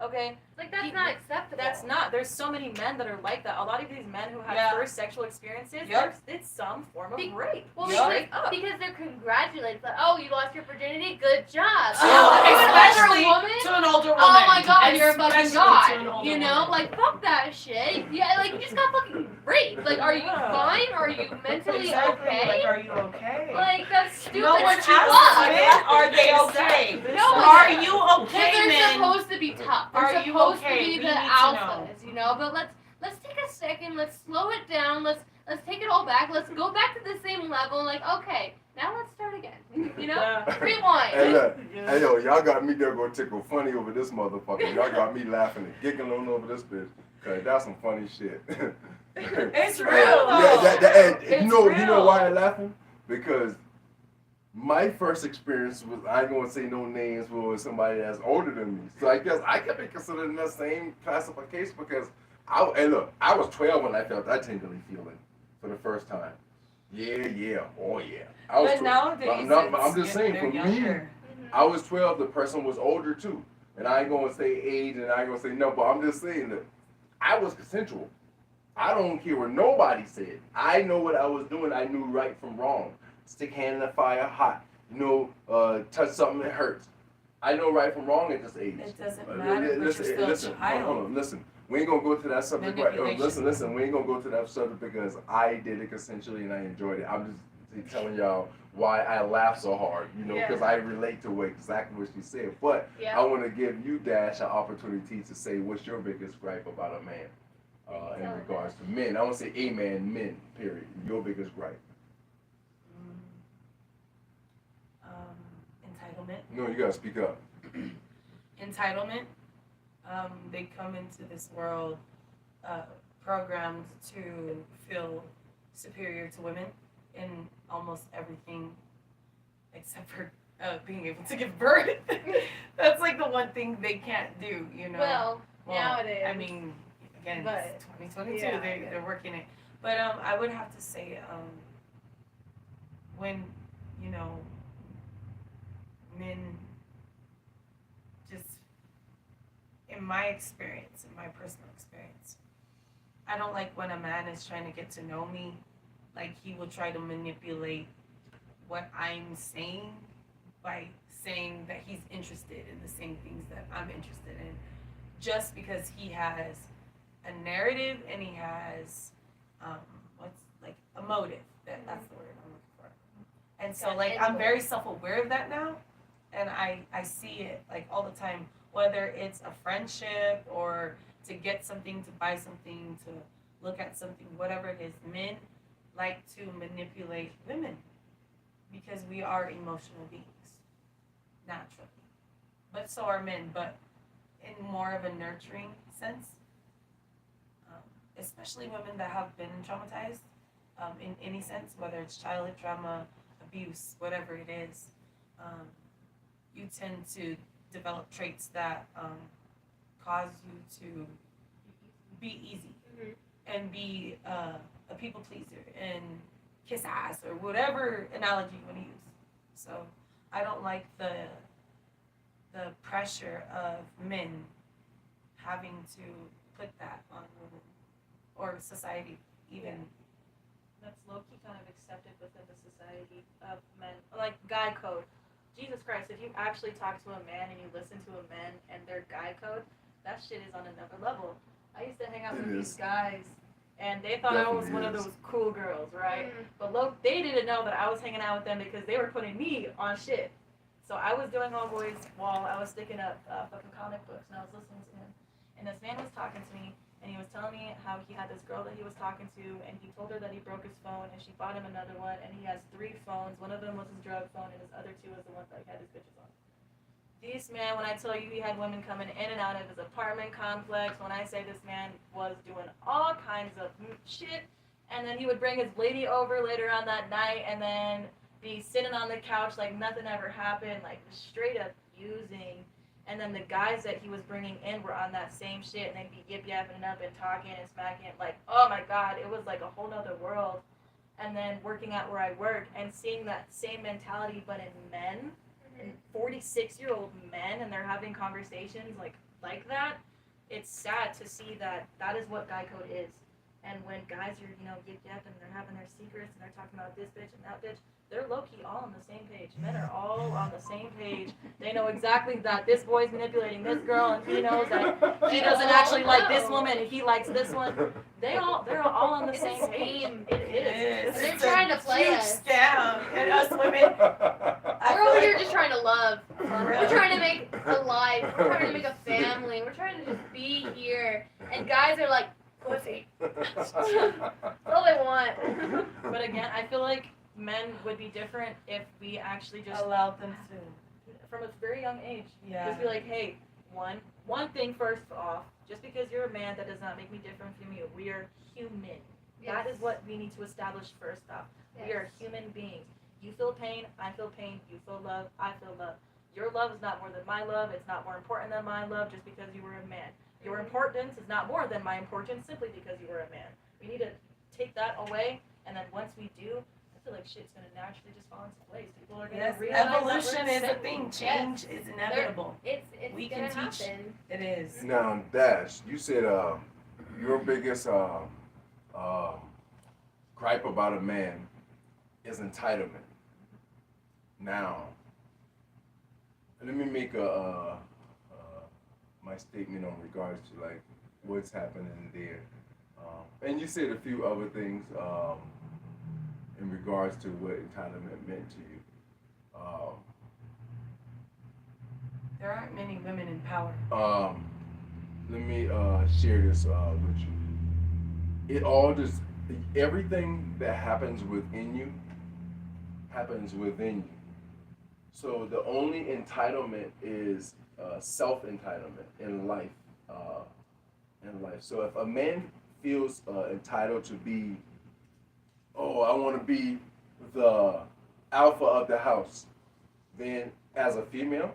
Okay, Like that's He- not acceptable. that's not. There's so many men that are like that. A lot of these men who have Yeah. first sexual experiences, Yep. it's some form of Be- rape. Well, Yeah. Straight up. because they're congratulated. Like, oh, you lost your virginity. Good job. Oh, To an especially older woman. to an older woman. Oh my god, And you're a fucking especially to an god. older You know, woman. like fuck that shit. Yeah, like you just got fucking raped. Like, are you Yeah. fine? Are you mentally Exactly. okay? Like, are you okay? Like that's stupid. No one as asks fuck. men, are they okay? Exactly. No one Are does. you Because okay, they're men? supposed to be tough. They're Are you supposed okay? to be We the need to alphas, you know. But let's take a second. Let's slow it down. Let's take it all back. Let's go back to the same level. Like, okay, now let's start again. You know, Yeah. rewind. Hey, look. Hey, yo, y'all got me there go tickle funny over this motherfucker. Y'all got me laughing and giggling over this bitch. Cause that's some funny shit. It's real, Yeah, though. and It's you know real. why I'm laughing? Because my first experience was, I ain't gonna say no names, was somebody that's older than me. So I guess I could be considered in that same classification because I was 12 when I felt that tingly feeling for the first time. Yeah, oh yeah. I was But 12. nowadays, I'm just saying, they're for me, younger. I was 12, the person was older too. And I ain't gonna say age and I ain't gonna say no, but I'm just saying that I was consensual. I don't care what nobody said. I know what I was doing. I knew right from wrong. Stick hand in the fire, hot. Touch something that hurts. I know right from wrong at this age. It doesn't matter, but you're still a listen, child. hold on, listen. We ain't gonna go to that subject right. Manipulation. Listen. We ain't gonna go to that subject because I did it consensually and I enjoyed it. I'm just telling y'all why I laugh so hard, because I relate to exactly what she said. But Yeah. I want to give you, Dash, an opportunity to say what's your biggest gripe about a man in regards to men. I want to say a man, men, period. Your biggest gripe. Entitlement. No, you gotta speak up. Entitlement. They come into this world programmed to feel superior to women in almost everything except for being able to give birth. That's like the one thing they can't do, Well, nowadays. I mean, again, But- it's 2022. yeah, They're working it. But I would have to say when, men just, in my experience, in my personal experience, I don't like when a man is trying to get to know me. Like, he will try to manipulate what I'm saying by saying that he's interested in the same things that I'm interested in, just because he has a narrative and he has a motive. That's the word I'm looking for. And so, like, I'm very self-aware of that now, and I see it like all the time, whether it's a friendship or to get something, to buy something, to look at something, whatever it is. Men like to manipulate women because we are emotional beings, naturally. But so are men, but in more of a nurturing sense. Especially women that have been traumatized in any sense, whether it's childhood trauma, abuse, whatever it is. You tend to develop traits that cause you to be easy and be a people pleaser and kiss ass or whatever analogy you want to use. So I don't like the pressure of men having to put that on women or society even. That's low-key kind of accepted within the society of men. Like guy code. Jesus Christ, if you actually talk to a man and you listen to a man and their guy code, that shit is on another level. I used to hang out with these guys and they thought I was one of those cool girls, right? But they didn't know that I was hanging out with them because they were putting me on shit. So I was doing homeboys while I was sticking up fucking comic books and I was listening to him. And this man was talking to me and he was telling me how he had this girl that he was talking to and he told her that he broke his phone and she bought him another one and he has 3 phones. One of them was his drug phone and his other 2 was the ones that he had his bitches on. This man, when I tell you he had women coming in and out of his apartment complex, when I say this man was doing all kinds of shit, and then he would bring his lady over later on that night and then be sitting on the couch like nothing ever happened, like straight up using. And then the guys that he was bringing in were on that same shit, and they'd be yip-yapping up and talking and smacking. Like, oh my God, it was like a whole nother world. And then working out where I work and seeing that same mentality, but in men, and 46-year-old men, and they're having conversations like like that, it's sad to see that that is what guy code is. And when guys are, yip yap and they're having their secrets and they're talking about this bitch and that bitch, they're low key all on the same page. Men are all on the same page. They know exactly that this boy's manipulating this girl and he knows that he doesn't actually like this woman and he likes this one. They're all on the It's same a page. scheme. It is. They're It's trying a to play huge us. scam, and us women. I We're feel over here like- just trying to love. For We're real. trying to make a life. We're trying to make a family. We're trying to just be here. And guys are like, pussy. That's all they want. But again, I feel like men would be different if we actually just allowed them to. from a very young age. Yeah. Just be like, hey, one thing first off, just because you're a man, that does not make me different from you. We are human. That is what we need to establish first off. We are human beings. You feel pain, I feel pain. You feel love, I feel love. Your love is not more than my love. It's not more important than my love just because you were a man. Your importance is not more than my importance simply because you were a man. We need to take that away, and then once we do, I feel like shit's gonna naturally just fall into place. People are gonna Yes, realize that evolution we're is a simple. thing. Change is inevitable. It's We gonna can teach. happen. It is. Now, Dash, you said your biggest gripe about a man is entitlement. Now, let me make my statement on regards to like what's happening there. And you said a few other things in regards to what entitlement meant to you. There aren't many women in power. Let me share this with you. It all just, everything that happens within you happens within you. So the only entitlement is self-entitlement in life. So if a man feels entitled to be, oh, I want to be the alpha of the house, then as a female,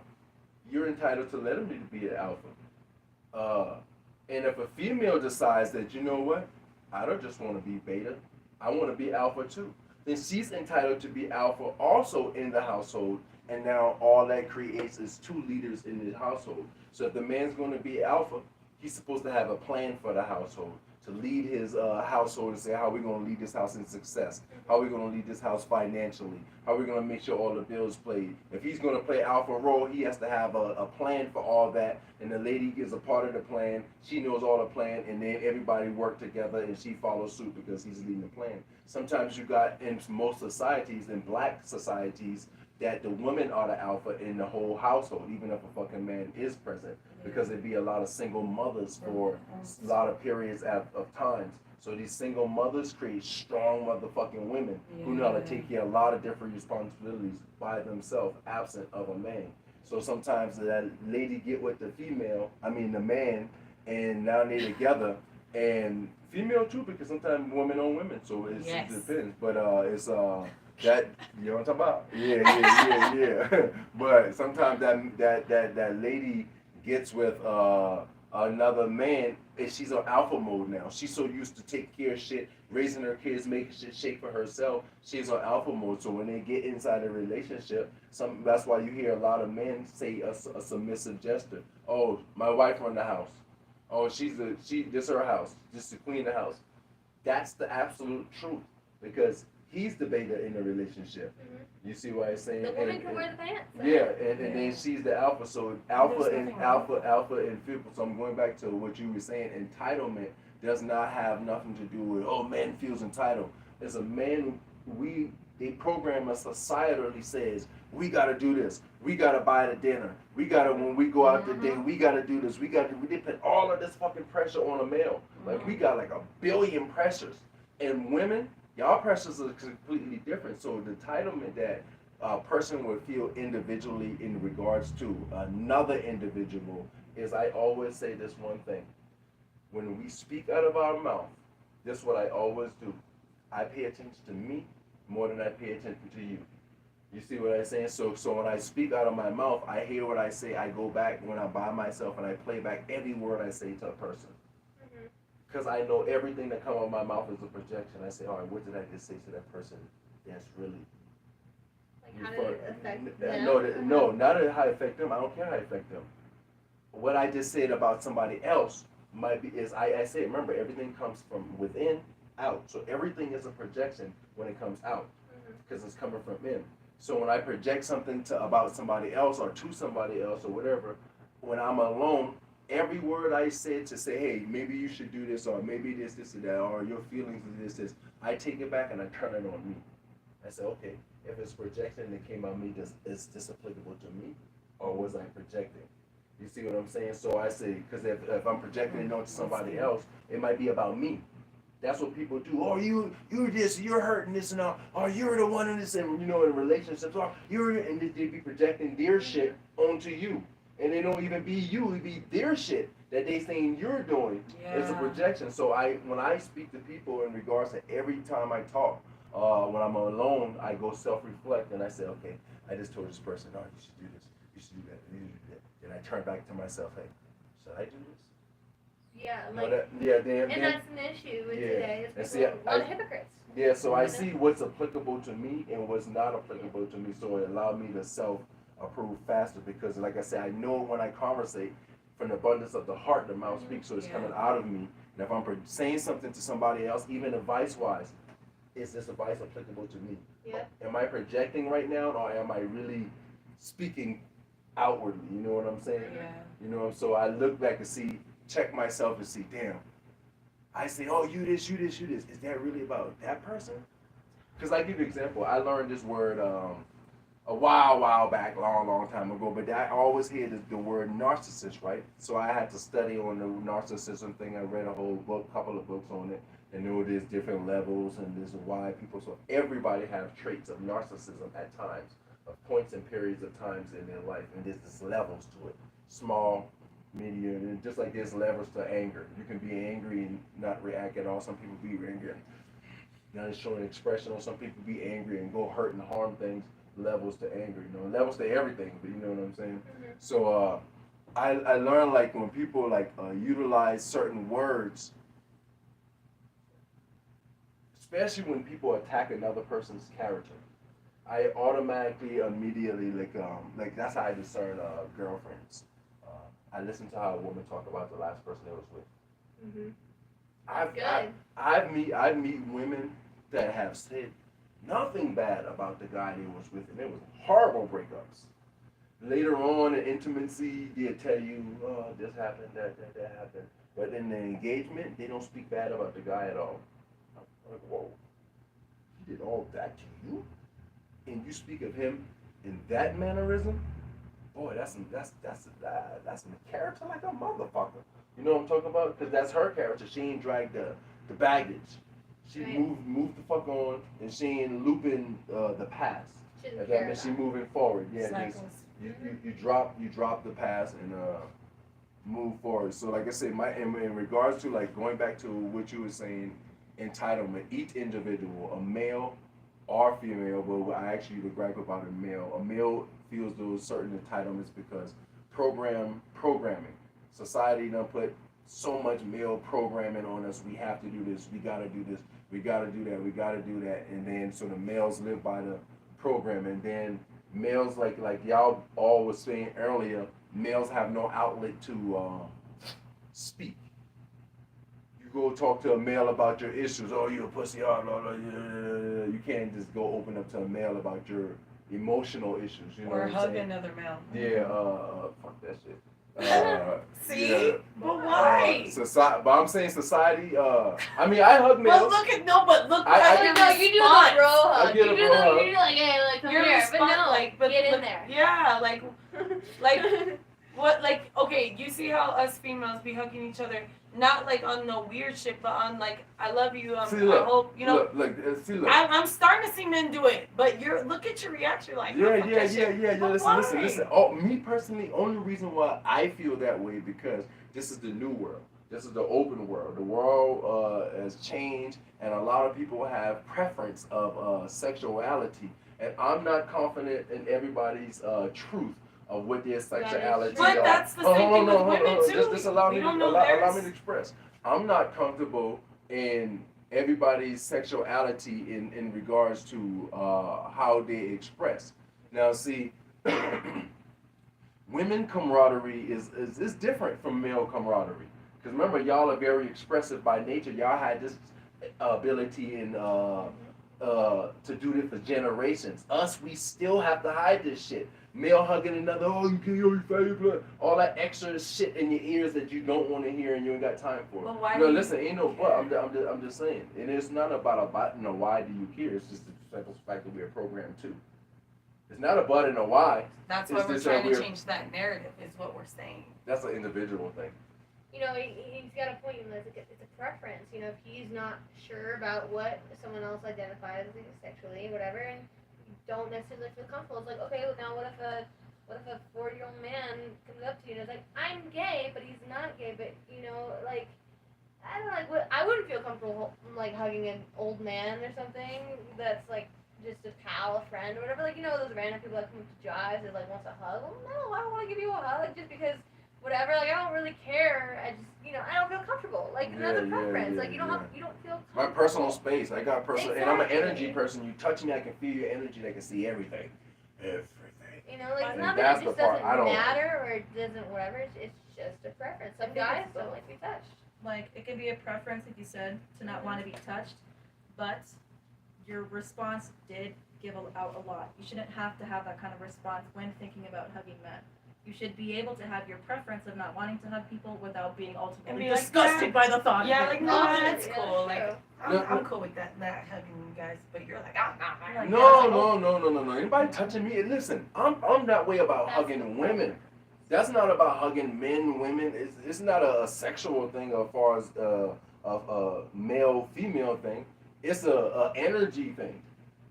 you're entitled to let him be an alpha. And if a female decides that, you know what, I don't just want to be beta, I want to be alpha too, then she's entitled to be alpha also in the household. And now all that creates is two leaders in the household. So if the man's going to be alpha, he's supposed to have a plan for the household, to lead his household and say, how are we going to lead this house in success? How are we going to lead this house financially? How are we going to make sure all the bills played? If he's going to play alpha role, he has to have a plan for all that. And the lady is a part of the plan. She knows all the plan, and then everybody work together, and she follows suit because he's leading the plan. Sometimes you got, in most societies, in black societies, that the women are the alpha in the whole household, even if a fucking man is present, because there'd be a lot of single mothers for a lot of periods of times. So these single mothers create strong motherfucking women who know how to take care of a lot of different responsibilities by themselves, absent of a man. So sometimes that lady get with the man, and now they're together, and female too, because sometimes women own women, so it depends. But it's that, you know what I'm talking about? Yeah. But sometimes that lady gets with another man, and she's on alpha mode now. She's so used to take care of shit, raising her kids, making shit shake for herself. She's on alpha mode. So when they get inside a relationship, that's why you hear a lot of men say a submissive gesture. Oh, my wife run the house. Oh, this is her house. This is the queen of the house. That's the absolute truth, because he's the beta in the relationship. Mm-hmm. You see what I'm saying? The woman can wear the pants. Yeah, and then she's the alpha. So alpha and female. So I'm going back to what you were saying. Entitlement does not have nothing to do with, oh, man feels entitled. As a man, they program us societally says, we gotta do this. We gotta buy the dinner. We gotta, when we go out to date, we gotta do this. They put all of this fucking pressure on a male. Like, we got like 1 billion pressures. And women, y'all pressures are completely different. So the entitlement that a person would feel individually in regards to another individual is, I always say this one thing. When we speak out of our mouth, this is what I always do. I pay attention to me more than I pay attention to you. You see what I'm saying? So when I speak out of my mouth, I hear what I say. I go back when I'm by myself and I play back every word I say to a person. Because I know everything that comes out of my mouth is a projection. I say, all right, what did I just say to that person? That's really... Like, how did it affect them? No, not how it affect them. I don't care how it affect them. what I just said about somebody else might be is I said, remember, everything comes from within out. So everything is a projection when it comes out because it's coming from in. So when I project something to about somebody else or to somebody else or whatever, when I'm alone, every word I said to say, hey, maybe you should do this or maybe this or that or your feelings is this, I take it back and I turn it on me. I say, okay, if it's projection that came on me, is this applicable to me or was I projecting? You see what I'm saying? So I say, because if I'm projecting it onto somebody else, it might be about me. That's what people do. Oh, you're this, you're hurting this and all. Oh, you're the one in this, and in relationships. Oh, and they be projecting their shit onto you, and it don't even be you. It be their shit that they saying you're doing. It's a projection. So when I speak to people in regards to every time I talk, when I'm alone, I go self-reflect and I say, okay, I just told this person, oh, you should do this, you should do that, you should do that. And I turn back to myself, hey, should I do this? Yeah, No, like, and that's an issue with today. Is people, a lot of hypocrites. Yeah, so I see what's applicable to me and what's not applicable to me, so it allowed me to self-approve faster because, like I said, I know when I conversate, from the abundance of the heart, the mouth speaks, so it's coming out of me. And if I'm saying something to somebody else, even advice-wise, is this advice applicable to me? Yeah. Am I projecting right now, or am I really speaking outwardly? You know what I'm saying? Yeah. You know, so I look back and see, check myself and see, damn. I say, oh, you this. Is that really about that person? Because I give you an example. I learned this word a while back, long time ago, but I always hear the word narcissist, right? So I had to study on the narcissism thing. I read a whole book, couple of books on it, and knew there's different levels and there's why people, so everybody have traits of narcissism at times, of points and periods of times in their life, and there's just levels to it. Small, medium, and just like there's levels to anger. You can be angry and not react at all. Some people be angry and not showing expression, or some people be angry and go hurt and harm things. Levels to anger, levels to everything, but you know what I'm saying? So I learned, like, when people utilize certain words, especially when people attack another person's character, I automatically immediately like that's how I discern girlfriends. I listen to how a woman talk about the last person they was with. I've meet women that have said nothing bad about the guy they was with, and it was horrible breakups. Later on in intimacy, they'll tell you, oh, this happened, that happened. But in the engagement, they don't speak bad about the guy at all. I'm like, whoa, he did all that to you? And you speak of him in that mannerism? Boy, that's a character like a motherfucker. You know what I'm talking about? Because that's her character. She ain't dragged the baggage. She moved the fuck on, and she ain't looping the past. If that means she moving forward. Yeah, just, you drop the past and move forward. So like I said, in regards to like going back to what you were saying, entitlement. Each individual, a male or female, but I ask you to gripe about a male. A male feels those certain entitlements because programming. Society done put so much male programming on us. We have to do this. We gotta do this. We gotta do that. We gotta do that. And then so the males live by the program. And then males, like y'all all was saying earlier, males have no outlet to speak. You go talk to a male about your issues. Oh, you a pussy. Oh, blah, blah, yeah. You can't just go open up to a male about your emotional issues. You know Or what I'm hug saying? another male. Yeah, fuck that shit. See? Yeah. But why? Society, but I'm saying society. I mean, I hug males. But look at look I- at I- your No, you do the response. bro I hug. get You a do bro hug. you do like, hey, like come Your here. response, But no, get in but, there. Yeah, like what, like, okay, you see how us females be hugging each other, not like on no weird shit, but on like, I love you, See, I look, hope, you know. Look. I'm starting to see men do it, but look at your reaction, like, Yeah. fuck that shit. But Listen. Oh, me personally, only reason why I feel that way because this is the new world. This is the open world. The world has changed, and a lot of people have preference of sexuality, and I'm not confident in everybody's truth of what their sexuality But are. that's the same thing with women too. Just allow We me don't to know allow theirs. me to express. I'm not comfortable in everybody's sexuality in regards to how they express. Now, see, women camaraderie is different from male camaraderie. Because remember, y'all are very expressive by nature. Y'all had this ability and to do this for generations. Us, we still have to hide this shit. Male hugging another, oh, you can't hear your face, blood. All that extra shit in your ears that you don't want to hear and you ain't got time for. Well, why No, do you listen, ain't no but. I'm just saying. And it's not about why do you care. It's just the simple fact that we're programmed too. It's not a but and a why. That's It's why we're just trying that to change that narrative, is what we're saying. That's an individual thing. You know, he's got a point. You know, it's a preference. You know, if he's not sure about what someone else identifies as sexually, whatever, and you don't necessarily feel comfortable, it's like, okay, well, now what if a 40-year-old man comes up to you and is like, I'm gay, but he's not gay, but you know, like, I don't know, like, what, I wouldn't feel comfortable like hugging an old man or something that's like just a pal, a friend, or whatever. Like, you know, those random people that come up to Jives and like wants a hug. Well, no, I don't want to give you a hug just because. Whatever, like I don't really care. I just, you know, I don't feel comfortable. Like that's a preference. Like you don't feel comfortable. My personal space. I got personal, and I'm an Exactly. energy person. You touch me, I can feel your energy. I can see everything, everything. You know, like it's And not that's that it just the part doesn't I don't like. matter or it doesn't whatever. It's just a preference. Some I think guys it's don't both. like to be touched. Like, it could be a preference, like you said, to not want to be touched, but your response did give out a lot. You shouldn't have to have that kind of response when thinking about hugging men. You should be able to have your preference of not wanting to hug people without being ultimately be like, disgusted yeah. by the thought. Yeah, of like it. no, Yeah, that's yeah, cool. that's Like true. I'm cool with that hugging you guys, but you're like, I'm not. Like, No. Anybody touching me? Listen, I'm that way about That's hugging women. That's not about hugging men, women. It's not a sexual thing as far as a male female thing. It's a energy thing.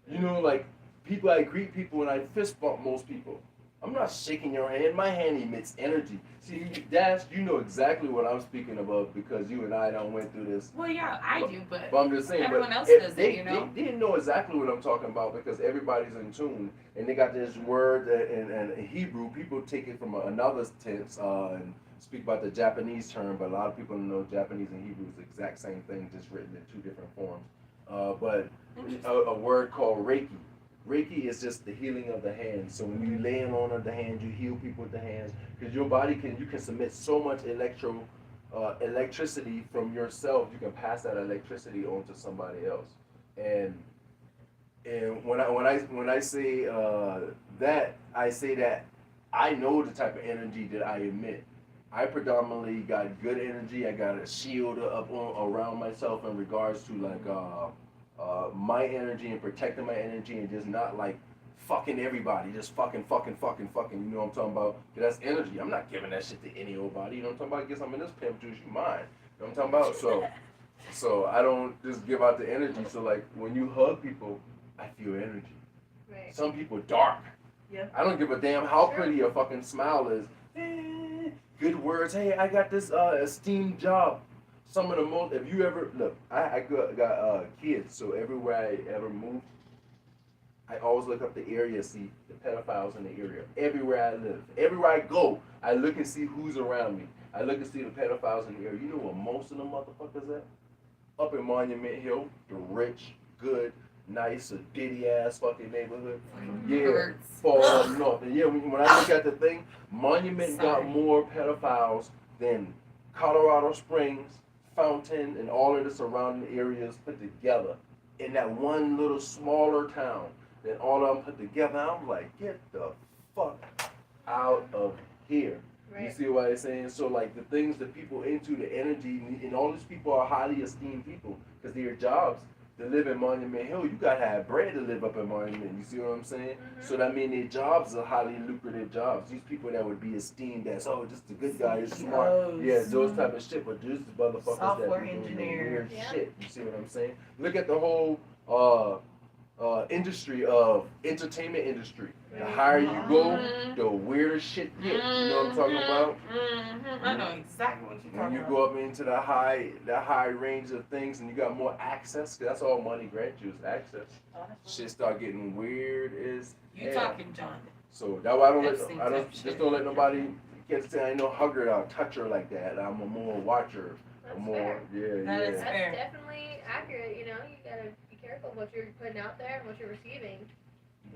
You know, like people, I greet people and I fist bump most people. I'm not shaking your hand. My hand emits energy. See, Dash, you know exactly what I'm speaking about because you and I done went through this. Well, yeah, I do, but But I'm just saying, everyone but else if does it, they, you know? they know exactly what I'm talking about because everybody's in tune and they got this word in Hebrew. People take it from another tense and speak about the Japanese term, but a lot of people don't know Japanese and Hebrew is the exact same thing, just written in two different forms. But a word called Reiki. Reiki is just the healing of the hands. So when you laying on the hands, you heal people with the hands because your body you can submit so much electricity from yourself. You can pass that electricity on to somebody else. And when I say that, I say that I know the type of energy that I emit. I predominantly got good energy. I got a shield around myself in regards to like my energy and protecting my energy and just not like fucking everybody, just fucking. You know what I'm talking about? 'Cause that's energy. I'm not giving that shit to any old body. You know what I'm talking about? Guess I'm in this pimp juice. You mine. You know what I'm talking about? So I don't just give out the energy. So like when you hug people, I feel energy. Right. Some people dark. Yeah. I don't give a damn how Sure. pretty your fucking smile is. Good words. Hey, I got this esteemed job. Some of the most. If you ever look, I got kids. So everywhere I ever moved, I always look up the area, see the pedophiles in the area. Everywhere I live, everywhere I go, I look and see who's around me. I look and see the pedophiles in the area. You know where most of them motherfuckers at? Up in Monument Hill, the rich, good, nice, ditty ass fucking neighborhood. Yeah, Hurts. far up north. And yeah, when I look at the thing, Monument got Sorry. more pedophiles than Colorado Springs, Fountain, and all of the surrounding areas put together in that one little smaller town. Then all of them put together. I'm like, get the fuck out of here. You Right. see what I'm saying? So like the things that people into, the energy, and all these people are highly esteemed people because their jobs to live in Monument Hill, you gotta have bread to live up in Monument. You see what I'm saying? Mhm. So that means their jobs are highly lucrative jobs. These people that would be esteemed as, oh, just a good guy, he's smart. CEOs. Yeah, those type of shit. But these motherfuckers Software that be doing the engineers. weird Yeah. shit. You see what I'm saying? Look at the whole industry of entertainment industry. The Right. higher you go, Mhm. the weirder shit get. You know what I'm talking about? I know exactly what you're When talking you about. go up into the high range of things and you got more access, 'cause that's all money grants you is access. Honestly. Shit start getting weird as You hell. talking, John? So that's why I don't Epstein type just shit. don't let nobody get to say I ain't no hugger or toucher like that. I'm a more watcher. That's A more fair. yeah, That yeah. is That's fair. definitely accurate. You know, you gotta be careful what you're putting out there and what you're receiving.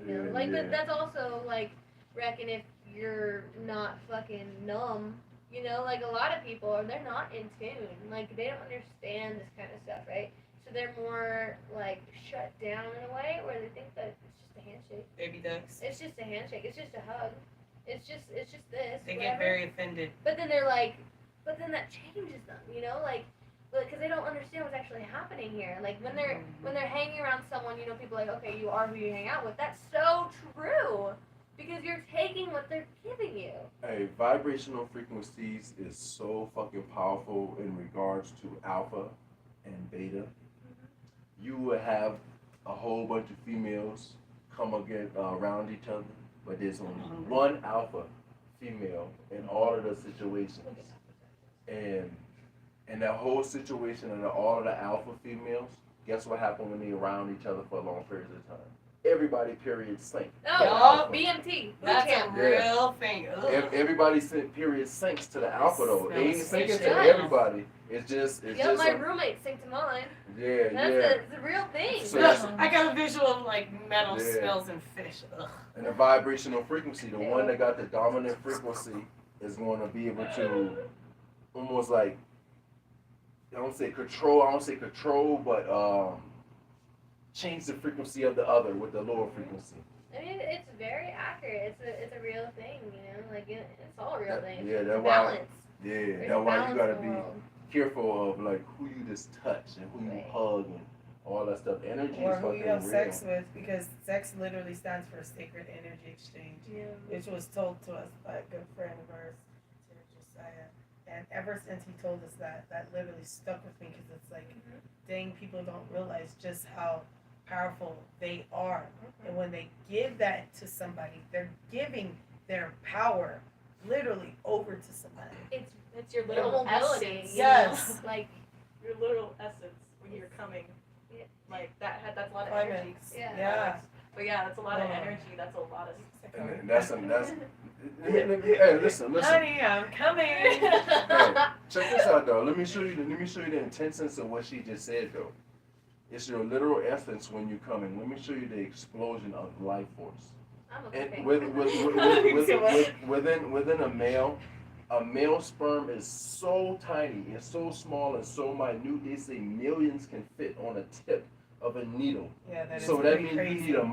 You know, Yeah, like, yeah. but that's also like, reckon if you're not fucking numb. You know, like a lot of people are, they're not in tune. Like they don't understand this kind of stuff, right? So they're more like shut down in a way where they think that it's just a handshake. Baby ducks. It's just a handshake. It's just a hug. It's just this. They whatever. get very offended. But then they're like, but then that changes them, you know, like, because they don't understand what's actually happening here. Like when they're hanging around someone, you know, people are like, okay, you are who you hang out with. That's so true, because you're taking what they're giving you. Hey, vibrational frequencies is so fucking powerful in regards to alpha and beta. You will have a whole bunch of females come again around each other, but there's only one alpha female in all of the situations. And that whole situation and all of the alpha females, guess what happened when they around each other for long periods of time? Everybody period sync. Oh, BMT. That's Boot camp. a real thing. Everybody period syncs to the alpha though. They ain't Smells syncing to fishy. everybody. It's just Yep, my roommate synced to mine. yeah, That's the real thing. So I got a visual of like metal Yeah. smells and fish. Ugh. And the vibrational frequency, the one that got the dominant frequency is going to be able to almost like, I don't say control, but change the frequency of the other with the lower frequency. I mean, it's very accurate. It's a real thing, you know. Like it's all real things. Yeah, It's that's a why. balance. Yeah, There's that's a why you balance gotta in the be world. careful of like who you just touch and who you Right. hug and all that stuff. Energy Or is who fucking you have real. sex with, because sex literally stands for sacred energy exchange, Yeah. which was told to us by a good friend of ours, Sir Josiah. And ever since he told us that, that literally stuck with me, because it's like, dang, people don't realize just how powerful they are. And when they give that to somebody, they're giving their power literally over to somebody. It's your Their literal mobility. essence. you Yes. know? Like Your literal essence when you're coming. Yeah. Like that's a lot of energy. Climax. Yeah. Yeah. But yeah, that's a lot of Oh. energy. That's a lot of. And that's hey, listen. Honey, I'm coming. Hey, check this out though. Let me show you the intentions of what she just said though. It's your literal essence when you come in. Let me show you the explosion of life force. I'm And okay. within a male sperm is so tiny, it's so small and so minute. They say millions can fit on a tip of a needle. Yeah, that is So that pretty means crazy. you need a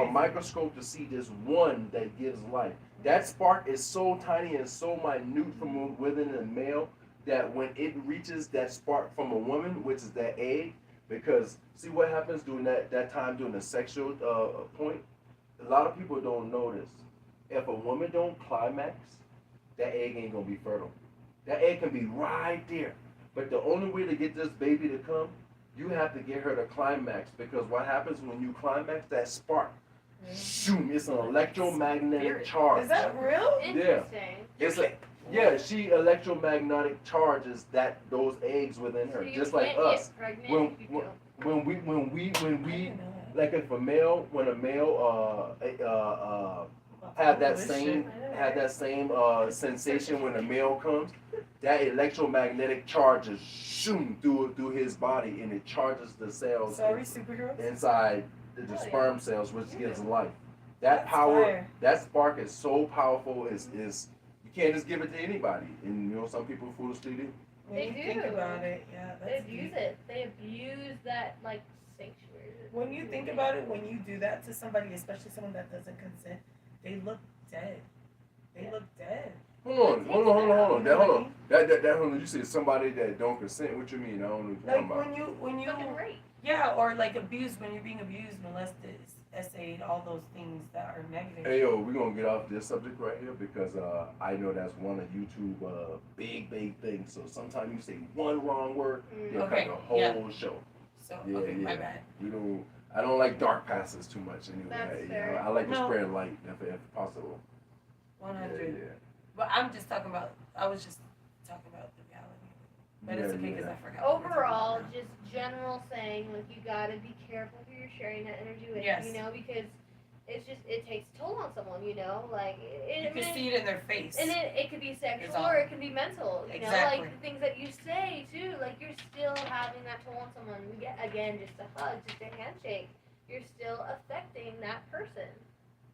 microscope to see this one that gives life. That spark is so tiny and so minute from within a male that when it reaches that spark from a woman, which is that egg, because see what happens during that time during the sexual point. A lot of people don't know this. If a woman don't climax, that egg ain't gonna be fertile. That egg can be right there, but the only way to get this baby to come, you have to get her to climax, because what happens when you climax, that spark, shoom, it's an electromagnetic charge. Is that real? Interesting. Yeah, she electromagnetic charges those eggs within her, So you just like can't us. get pregnant When- if you when we like if when a male have that same sensation when a male comes, that electromagnetic charges shoom through his body, and it charges the cells Sorry, superheroes. inside the Oh, yeah. sperm cells, which gives life. That That's power, fire. that spark is so powerful. Is you can't just give it to anybody, and you know some people foolishly do. When They you do. think about it, yeah, They that's abuse deep. it. They abuse that like sanctuary. When you think about it, when you do that to somebody, especially someone that doesn't consent, they look dead. They look dead. Hold on. That hold on. You said somebody that don't consent. What you mean? I don't know what you're Like talking about. when you, Fucking rape. yeah, or like abused, when you're being abused, molested, essayed, all those things that are negative. Hey yo, we're gonna get off this subject right here because I know that's one of YouTube big things. So sometimes you say one wrong word, they'll Okay, cut the whole yeah. show. So Yeah, okay, my yeah. bad. I don't like dark passes too much anyway. That's You fair. know, I like to No. spread light if possible. 100. Yeah, But I'm just talking about. I was just talking about the reality. But it's okay because I forgot. what we're talking Overall, about. just general saying, like, you gotta be careful who you're sharing that energy with, Yes. you know, because it takes a toll on someone, you know, like, you can see it in their face. and it could be sexual all- or it can be mental, you know, Exactly. like the things that you say too, like you're still having that toll on someone. Again, just a hug, just a handshake, you're still affecting that person,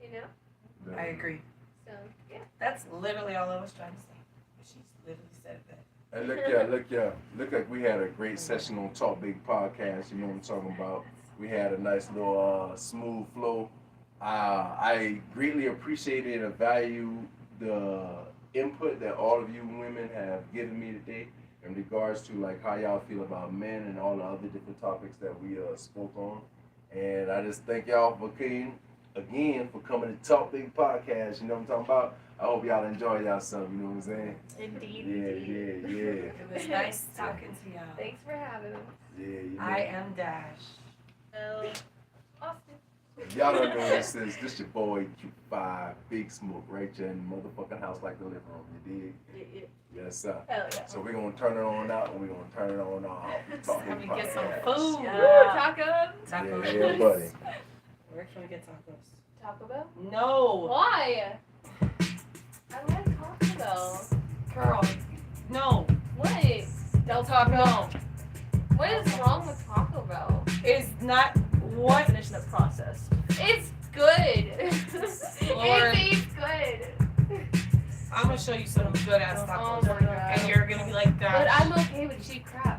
you know. I agree. So yeah. That's literally all I was trying to say. She literally said that. And look like we had a great session on Talk Big Podcast. You know what I'm talking about. We had a nice little smooth flow. I greatly appreciated and value the input that all of you women have given me today in regards to like how y'all feel about men and all the other different topics that we spoke on. And I just thank y'all for coming to Talk Big Podcast. You know what I'm talking about? I hope y'all enjoy yourself. You know what I'm saying? Indeed. Yeah. It was nice talking to y'all. Thanks for having us. Yeah, you know. I am Dash. Austin. Y'all don't know this is. This your boy Q5, Big Smoke, right there in the motherfucking house like the living room. You dig? Yes, sir. Hell yeah. So we're gonna turn it on out and we're gonna turn it on off. Talking Let me get some podcast. food. Yeah. Tacos. Tacos. Yeah, buddy. Where can we get tacos? Taco Bell. No. Why? I like Taco Bell. Girl. No. What? Del Taco. What is wrong with Taco Bell? It's not what. Finish the process. It's good. It Lord. tastes good. I'm gonna show you some good ass Oh tacos. my god. And you're gonna be like, But Dash. I'm okay with cheap crap.